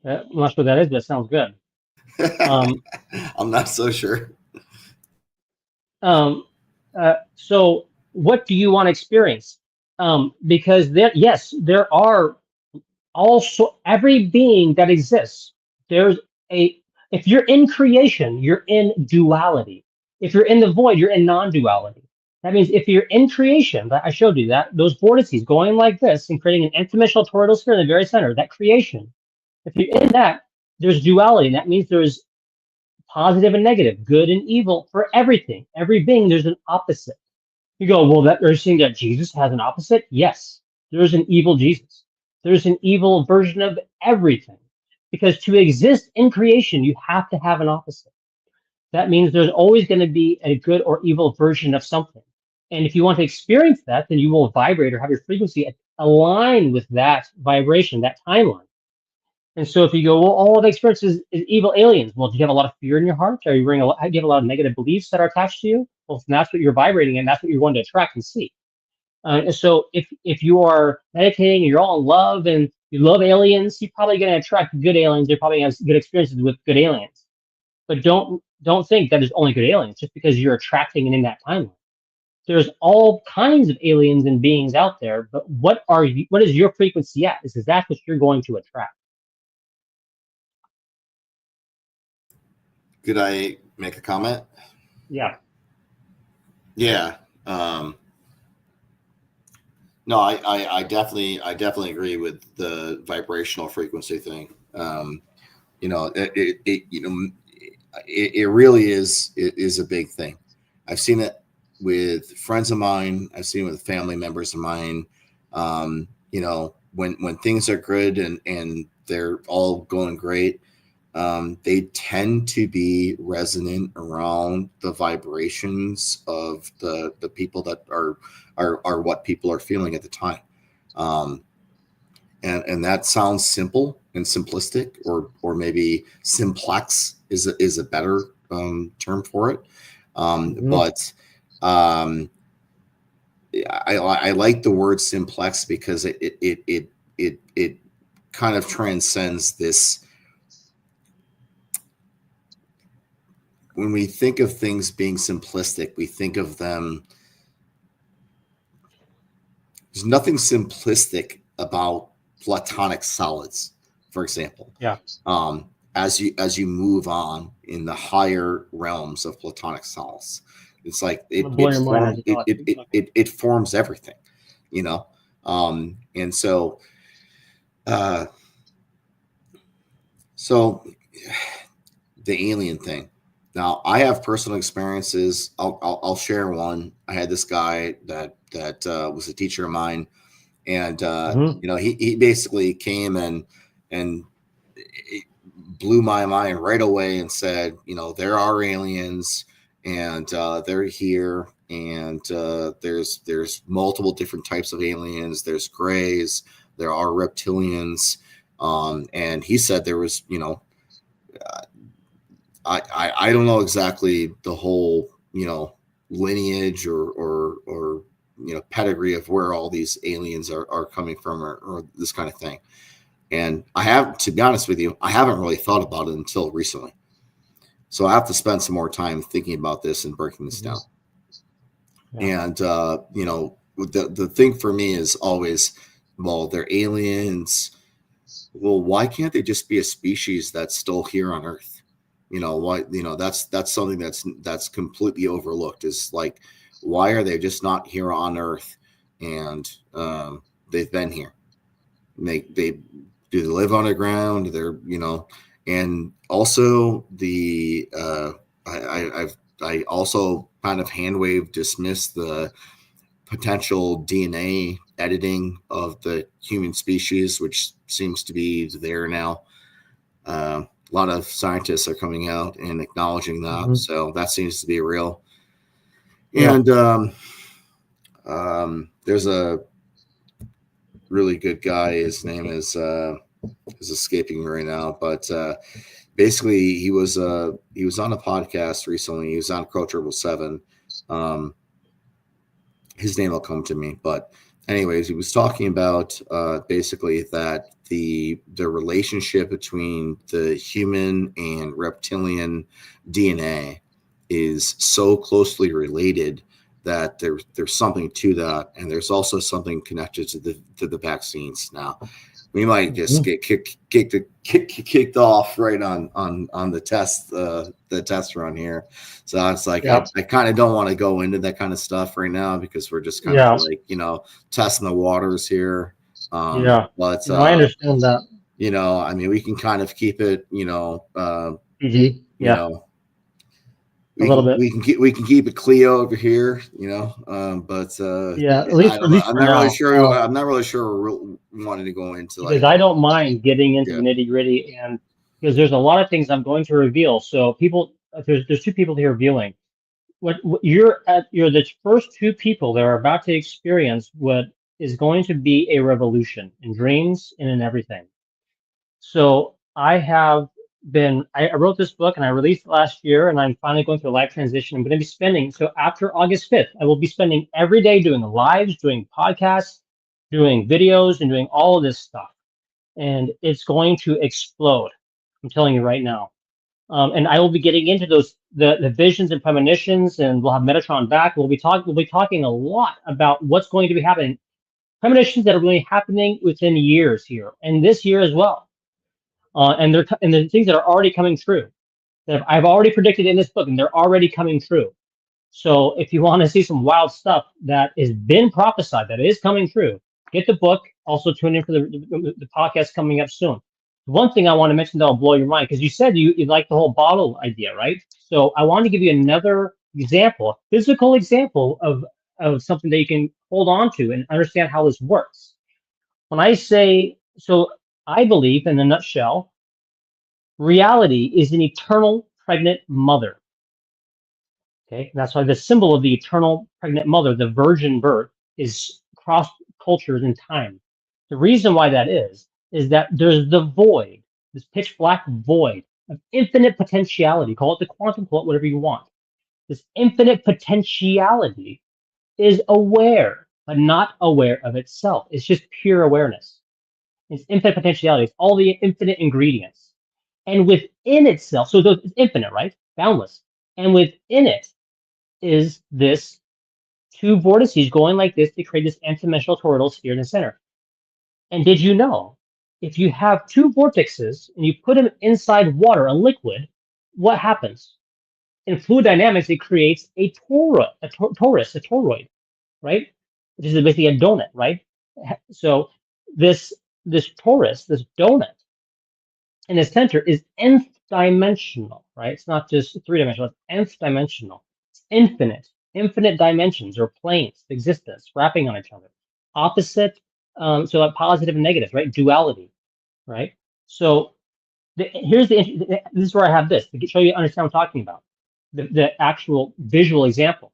I'm not sure what that is, but it sounds good. I'm not so sure. So what do you want to experience? Because there are also every being that exists. If you're in creation, you're in duality. If you're in the void, you're in non-duality. That means if you're in creation, I showed you that, those vortices going like this and creating an nth-dimensional toroidal sphere in the very center, that creation, if you're in that, there's duality. And that means there's positive and negative, good and evil for everything. Every being, there's an opposite. You go, well, you're saying that Jesus has an opposite? Yes, there's an evil Jesus. There's an evil version of everything. Because to exist in creation, you have to have an opposite. That means there's always going to be a good or evil version of something. And if you want to experience that, then you will vibrate or have your frequency align with that vibration, that timeline. And so if you go, well, all of the experience is evil aliens. Well, do you have a lot of fear in your heart? Are you do you have a lot of negative beliefs that are attached to you? Well, that's what you're vibrating and that's what you're going to attract and see. So if you are meditating and you're all in love and you love aliens, you're probably going to attract good aliens. You're probably going to have good experiences with good aliens. But don't think that there's only good aliens just because you're attracting and in that timeline. There's all kinds of aliens and beings out there, but what is your frequency at? Is that's what you're going to attract. Could I make a comment? Yeah. Yeah. No, I definitely agree with the vibrational frequency thing. It really is a big thing. I've seen it with friends of mine. I've seen it with family members of mine. When things are good and they're all going great, they tend to be resonant around the vibrations of the people that are what people are feeling at the time. And that sounds simple and simplistic, or maybe simplex is a better term for it. But I like the word simplex because it kind of transcends this. When we think of things being simplistic, we think of them. There's nothing simplistic about platonic solids, for example. Yeah. As you move on in the higher realms of platonic solids, it's like I'm gonna blow your mind as you talk. Keep talking. it forms everything, you know. And so uh, so the alien thing. Now, I have personal experiences. I'll share one. I had this guy that was a teacher of mine, and Hmm. he basically came and it blew my mind right away and said, there are aliens, and they're here, and there's multiple different types of aliens. There's grays, there are reptilians, and he said there was, I don't know exactly the whole lineage or pedigree of where all these aliens are coming from, or this kind of thing. And I have, to be honest with you, I haven't really thought about it until recently. So I have to spend some more time thinking about this and breaking this Hmm. down. Yeah. And the thing for me is always, well, they're aliens. Well, why can't they just be a species that's still here on Earth? Why? That's something that's completely overlooked. Is like, why are they just not here on Earth? And they've been here. They do they live on the ground? And also I also kind of hand wave dismiss the potential DNA editing of the human species, which seems to be there now. A lot of scientists are coming out and acknowledging that, Hmm. so that seems to be real. Yeah. And there's a really good guy. His name is escaping me right now, but basically he was on a podcast recently. He was on Crow Triple Seven. Um, his name will come to me, but anyways, he was talking about basically that the relationship between the human and reptilian DNA is so closely related that there's something to that, and there's also something connected to the vaccines. Now, we might just Hmm. get kicked off right on the test run here. So it's like Yeah. I kind of don't want to go into that kind of stuff right now because we're just kind of Yeah. like testing the waters here. Yeah. But No, I understand that. I mean, we can kind of keep it, PG. you Yeah. know, A little bit. we can keep it Cleo over here, but Yeah. I At don't know. least for now. I'm not really sure we're wanting to go into Because like I don't mind getting into yeah. the nitty gritty, and because there's a lot of things I'm going to reveal. So people, there's two people here viewing. What you're the first two people that are about to experience what is going to be a revolution in dreams and in everything. So I wrote this book and I released it last year, and I'm finally going through a life transition. I'm going to be spending, so after August 5th, I will be spending every day doing lives, doing podcasts, doing videos, and doing all of this stuff. And it's going to explode. I'm telling you right now. And I will be getting into the visions and premonitions, and we'll have Metatron back. We'll be talking a lot about what's going to be happening, premonitions that are really happening within years here, and this year as well. And the things that are already coming true that I've already predicted in this book, and they're already coming true. So if you want to see some wild stuff that has been prophesied, that is coming true, get the book. Also tune in for the podcast coming up soon. One thing I want to mention that'll blow your mind, because you said you like the whole bottle idea, right? So I want to give you another example, a physical example of something that you can hold on to and understand how this works. When I say, so I believe in a nutshell, reality is an eternal pregnant mother. Okay, and that's why the symbol of the eternal pregnant mother, the virgin birth, is cross cultures and time. The reason why that is that there's the void, this pitch black void of infinite potentiality. Call it the quantum, call it whatever you want. This infinite potentiality is aware, but not aware of itself. It's just pure awareness. It's infinite potentiality. It's all the infinite ingredients. And within itself, so it's infinite, right? Boundless. And within it is this two vortices going like this to create this nth-dimensional toroidal sphere in the center. And did you know, if you have two vortexes and you put them inside water, a liquid, what happens? In fluid dynamics, it creates a torus, a toroid, right? Which is basically a donut, right? So this torus, this donut, in the center is nth dimensional, right? It's not just three-dimensional, it's nth dimensional. It's infinite dimensions or planes of existence wrapping on each other. Opposite, so like positive and negatives, right? Duality, right? So this is where I have this to show you understand what I'm talking about. The actual visual example.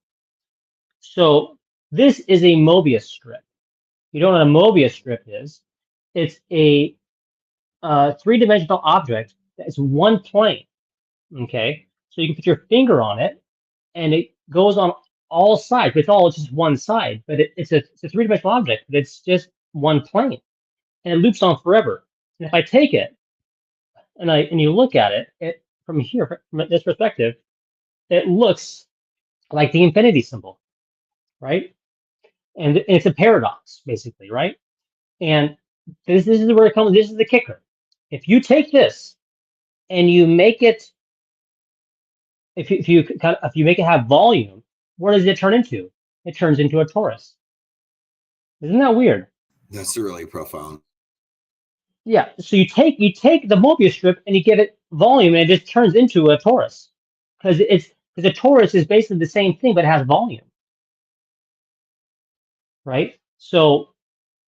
So this is a Mobius strip. You know what a Mobius strip is? It's a three-dimensional object that is one plane. Okay, so you can put your finger on it, and it goes on all sides. It's all just one side, but it's a three-dimensional object, but it's just one plane, and it loops on forever. And if I take it and you look at it, from here, from this perspective, it looks like the infinity symbol, right? And it's a paradox, basically, right? And this is where it comes. This is the kicker. If you take this and you make it, if you make it have volume, what does it turn into? It turns into a torus. Isn't that weird? That's really profound. Yeah. So you take the Mobius strip and you give it volume, and it just turns into a torus, because a torus is basically the same thing, but it has volume, right? So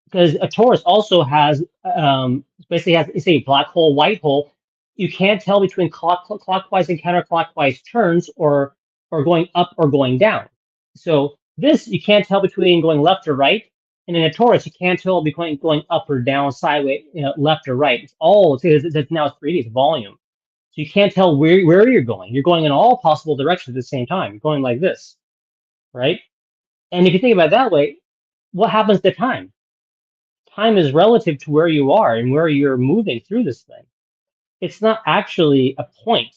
because a torus also has basically has, it's a black hole, white hole. You can't tell between clockwise and counterclockwise turns, or going up or going down. So this you can't tell between going left or right, and in a torus you can't tell between going up or down, sideways, left or right. It's all it's now 3D, it's volume. So you can't tell where you're going. You're going in all possible directions at the same time. You're going like this, right? And if you think about it that way, what happens to time? Time is relative to where you are and where you're moving through this thing. It's not actually a point.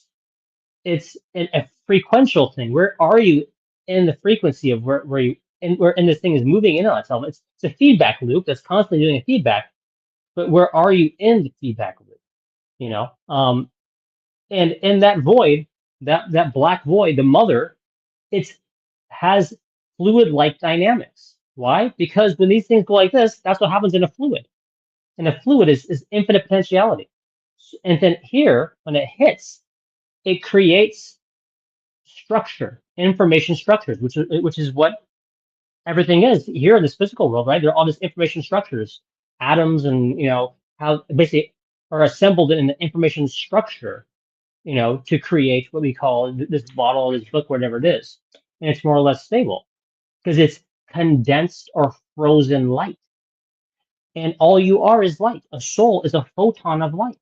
It's a frequential thing. Where are you in the frequency of where you and this thing is moving in on itself? It's a feedback loop that's constantly doing a feedback. But where are you in the feedback loop? You know, and in that void, that black void, the mother, it has fluid-like dynamics. Why? Because when these things go like this, that's what happens in a fluid. And a fluid is infinite potentiality. And then here, when it hits, it creates structure, information structures, which is what everything is here in this physical world, right? There are all these information structures, atoms, and how basically are assembled in the information structure, to create what we call this bottle, this book, whatever it is. And it's more or less stable because it's condensed or frozen light. And all you are is light. A soul is a photon of light.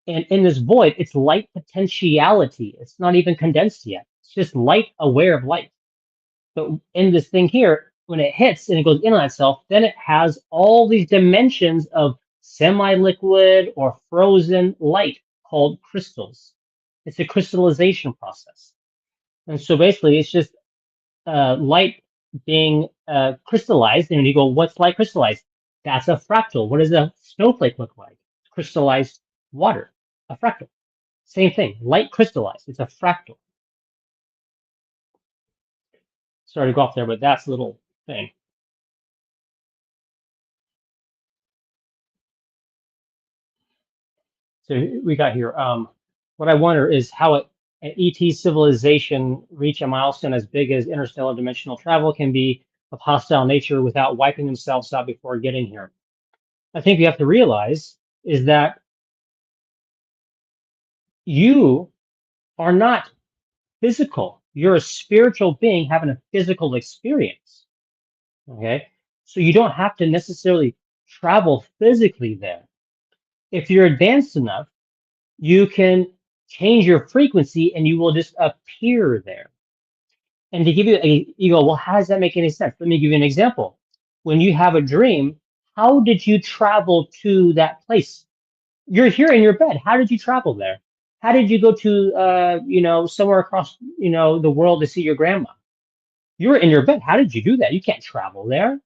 And in this void, it's light potentiality. It's not even condensed yet. It's just light aware of light. But in this thing here, when it hits and it goes in on itself, then it has all these dimensions of semi-liquid or frozen light called crystals. It's a crystallization process. And so basically, it's just light being crystallized. And you go, what's light crystallized? That's a fractal. What does a snowflake look like? Crystallized water, a fractal. Same thing, light crystallized. It's a fractal. Sorry to go off there, but that's a little thing. So we got here. What I wonder is how an ET civilization reach a milestone as big as interstellar dimensional travel can be of hostile nature without wiping themselves out before getting here. I think you have to realize is that you are not physical. You're a spiritual being having a physical experience. Okay. So you don't have to necessarily travel physically there. If you're advanced enough, you can change your frequency and you will just appear there. And to give you you go, well, how does that make any sense? Let me give you an example. When you have a dream, how did you travel to that place? You're here in your bed. How did you travel there? How did you go to, somewhere across, the world to see your grandma? You were in your bed. How did you do that? You can't travel there.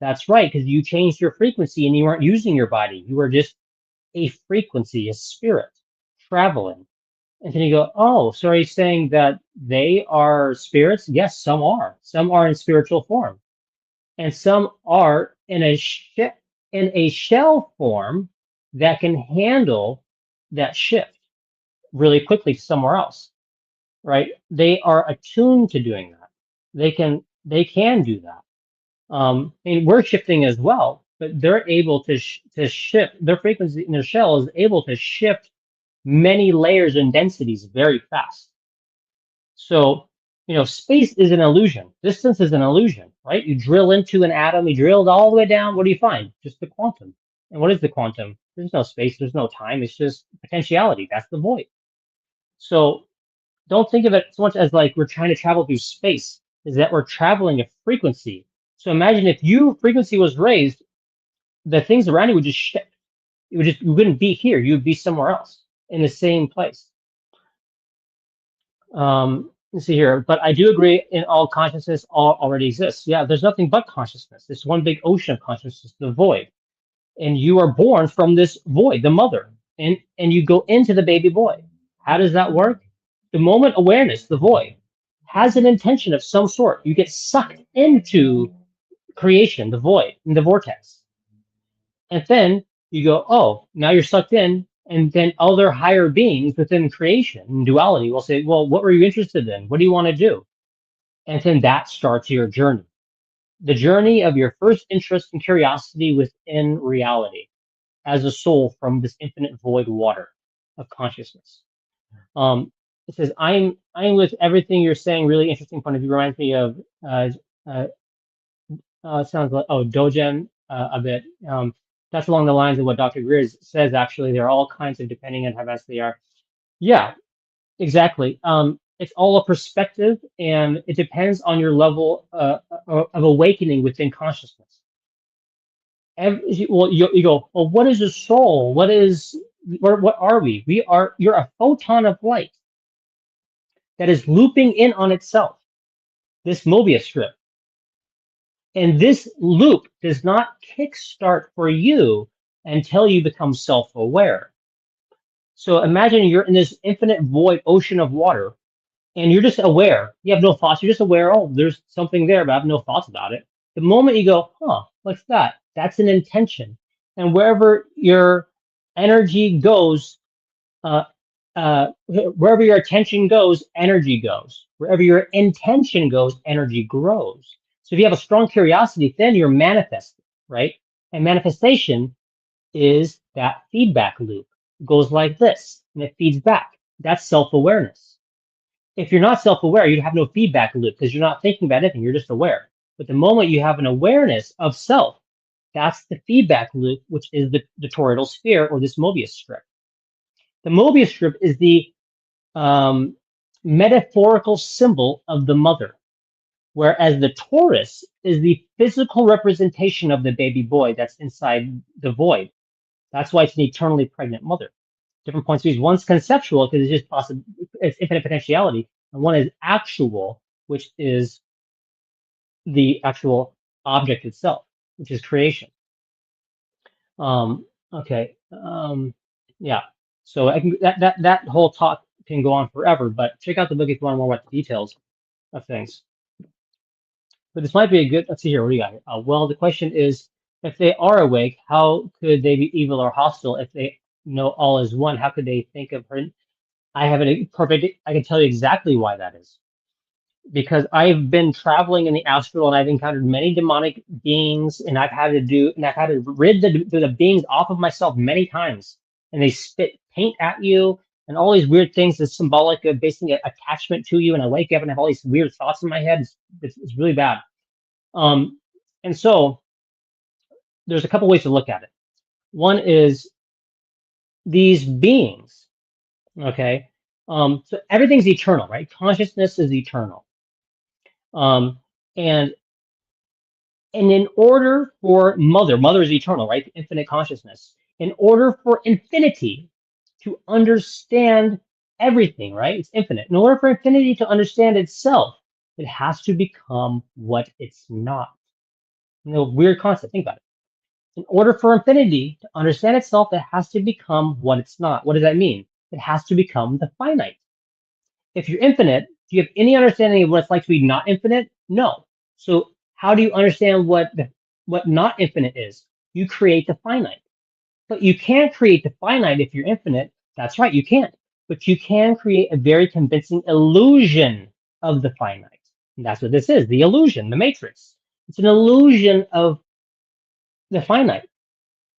That's right, because you changed your frequency and you weren't using your body. You were just a frequency, a spirit traveling. And then you go, oh, so are you saying that they are spirits? Yes, some are. Some are in spiritual form, and some are in a shell form that can handle that shift really quickly somewhere else, right? They are attuned to doing that. They can do that. And we're shifting as well, but they're able to shift. Their frequency in their shell is able to shift many layers and densities very fast. So, space is an illusion. Distance is an illusion, right? You drill into an atom, you drilled all the way down. What do you find? Just the quantum. And what is the quantum? There's no space, there's no time. It's just potentiality. That's the void. So don't think of it so much as like we're trying to travel through space, is that we're traveling a frequency. So imagine if your frequency was raised, the things around you would just shift. You wouldn't be here. You would be somewhere else in the same place. Let's see here, but I do agree in all consciousness all already exists. Yeah, there's nothing but consciousness. It's one big ocean of consciousness, the void. And you are born from this void, the mother, and you go into the baby boy. How does that work? The moment awareness, the void, has an intention of some sort. You get sucked into creation, the void, in the vortex. And then you go, oh, now you're sucked in. And then other higher beings within creation and duality will say, well, what were you interested in? What do you want to do? And then that starts your journey. The journey of your first interest and curiosity within reality as a soul from this infinite void water of consciousness. It says, I'm with everything you're saying. Really interesting point of view. Reminds me of, uh, uh, sounds like, Dogen a bit. That's along the lines of what Dr. Greer says, actually. There are all kinds of, depending on how vast they are. Yeah, exactly. It's all a perspective, and it depends on your level of awakening within consciousness. Well, you go, well, what is a soul? What are we? You're a photon of light that is looping in on itself, this Mobius strip. And this loop does not kickstart for you until you become self-aware. So imagine you're in this infinite void ocean of water, and you're just aware. You have no thoughts. You're just aware, oh, there's something there, but I have no thoughts about it. The moment you go, huh, what's that? That's an intention. And wherever your energy goes, wherever your attention goes, energy goes. Wherever your intention goes, energy grows. So if you have a strong curiosity, then you're manifesting, right? And manifestation is that feedback loop. It goes like this, and it feeds back. That's self-awareness. If you're not self-aware, you have no feedback loop because you're not thinking about anything. You're just aware. But the moment you have an awareness of self, that's the feedback loop, which is the toroidal sphere or this Mobius strip. The Mobius strip is the um, metaphorical symbol of the mother, whereas the torus is the physical representation of the baby boy that's inside the void. That's why it's an eternally pregnant mother. Different points of view. One's conceptual because it's just possible, it's infinite potentiality, and one is actual, which is the actual object itself, which is creation. Okay. Yeah. So that whole talk can go on forever, but check out the book if you want more about the details of things. But this might be a good. Let's see here. What do you got here? Well, the question is, if they are awake, how could they be evil or hostile? If they know all is one, how could they think of her? I have a perfect. I can tell you exactly why that is. Because I've been traveling in the astral and I've encountered many demonic beings, and I've had to rid the beings off of myself many times, and they spit paint at you and all these weird things that's symbolic of basically attachment to you. And I wake up and I have all these weird thoughts in my head. It's really bad. Um, and so there's a couple ways to look at it. One is these beings, okay? So everything's eternal, right? Consciousness is eternal. Um, and in order for mother is eternal, right? Infinite consciousness. In order for infinity to understand everything, right? It's infinite. In order for infinity to understand itself, it has to become what it's not. Weird concept. Think about it. In order for infinity to understand itself, it has to become what it's not. What does that mean? It has to become the finite. If you're infinite, do you have any understanding of what it's like to be not infinite? No. So how do you understand what not infinite is? You create the finite. But you can't create the finite if you're infinite. That's right, you can't. But you can create a very convincing illusion of the finite. And that's what this is, the illusion, the matrix. It's an illusion of the finite.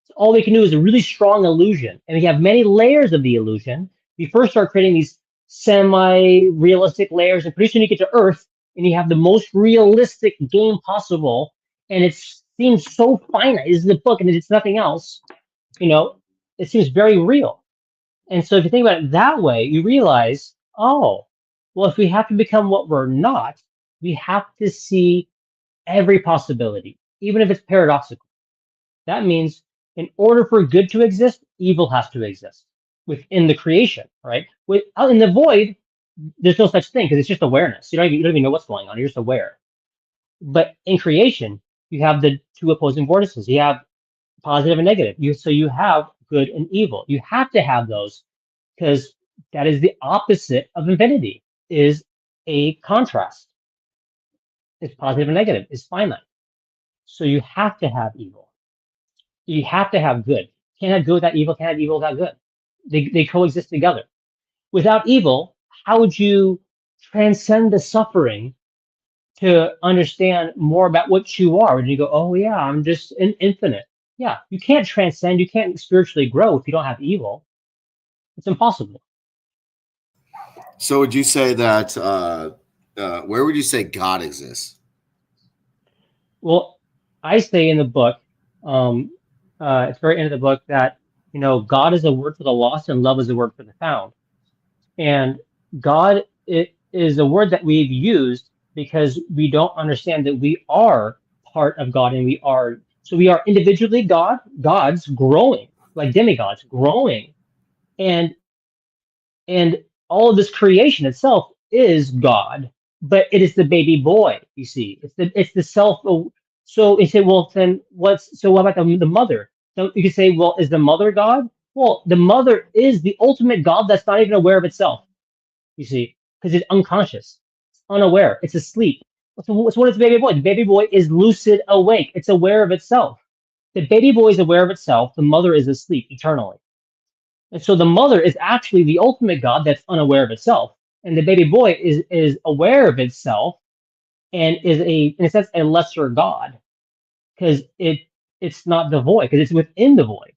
So all we can do is a really strong illusion. And we have many layers of the illusion. We first start creating these semi-realistic layers, and pretty soon you get to Earth, and you have the most realistic game possible. And it seems so finite. This is the book, and it's nothing else. It seems very real. And so if you think about it that way, you realize, oh, well, if we have to become what we're not, we have to see every possibility, even if it's paradoxical. That means in order for good to exist, evil has to exist within the creation, right? Out in the void, there's no such thing because it's just awareness. You don't even know what's going on. You're just aware. But in creation, you have the two opposing vortices. You have positive and negative. So you have good and evil. You have to have those because that is the opposite of infinity. Is a contrast. It's positive and negative. It's finite. So you have to have evil. You have to have good. Can't have good without evil. Can't have evil without good. They coexist together. Without evil, how would you transcend the suffering to understand more about what you are? And you go, oh yeah, I'm just an infinite. Yeah, you can't transcend. You can't spiritually grow if you don't have evil. It's impossible. So would you say that where would you say God exists? Well, I say in the book, um, it's very end of the book that God is a word for the lost and love is a word for the found. And God it is a word that we've used because we don't understand that we are part of God and we are individually gods growing, like demigods growing. And and all of this creation itself is God, but it is the baby boy. You see, it's the self. So you say, well, then what about the mother? So you can say, well, is the mother God? Well, the mother is the ultimate God that's not even aware of itself. You see, because it's unconscious, it's unaware, it's asleep. So what is the baby boy? The baby boy is lucid awake. It's aware of itself. The baby boy is aware of itself. The mother is asleep eternally. And so the mother is actually the ultimate God that's unaware of itself. And the baby boy is aware of itself and is in a sense, a lesser God because it's not the void, because it's within the void.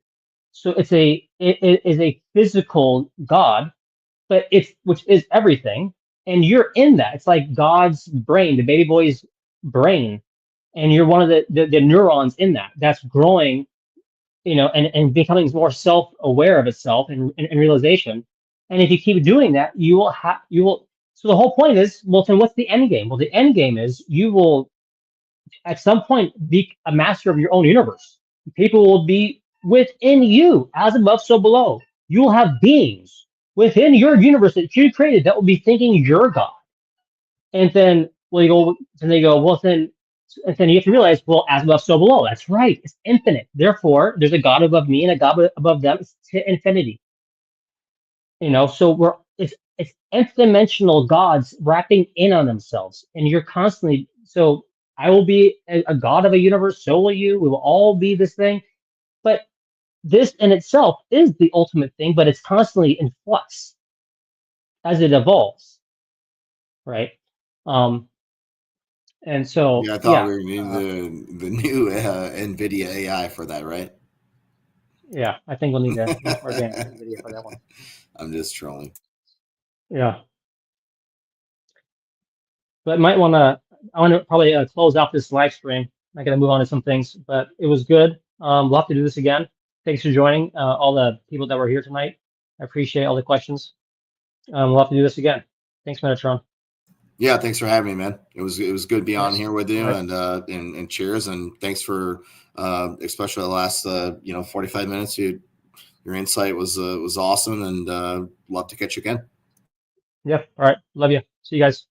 So it is a physical God, but it's which is everything, and you're in that. It's like God's brain, the baby boy's brain, and you're one of the neurons in that's growing, and becoming more self-aware of itself and realization. And if you keep doing that, you will. So the whole point is, well, then what's the end game? Well, the end game is you will at some point be a master of your own universe. People will be within you, as above, so below. You will have beings within your universe that you created that will be thinking you're God. And then, well, they go, well, and then you have to realize, well, as above, so below. That's right. It's infinite. Therefore, there's a God above me and a God above them. It's to infinity. So it's nth dimensional gods wrapping in on themselves, and you're constantly. So I will be a god of a universe. So will you. We will all be this thing. But this in itself is the ultimate thing, but it's constantly in flux as it evolves, right? Um, and so Yeah, I thought yeah, we were needing the new NVIDIA AI for that, right? yeah. I think we'll need a much more advanced video for that one. I'm just trolling. Yeah, but might want to. I want to probably close out this live stream. I got to move on to some things, but it was good. We'll have to do this again. Thanks for joining, all the people that were here tonight. I appreciate all the questions. We'll have to do this again. Thanks, Metatron. Yeah, thanks for having me, man. It was good to be on Yes. here with you, Right. and cheers, and thanks for especially the last 45 minutes. Your insight was awesome, and love to catch you again. Yep. All right. Love you. See you guys.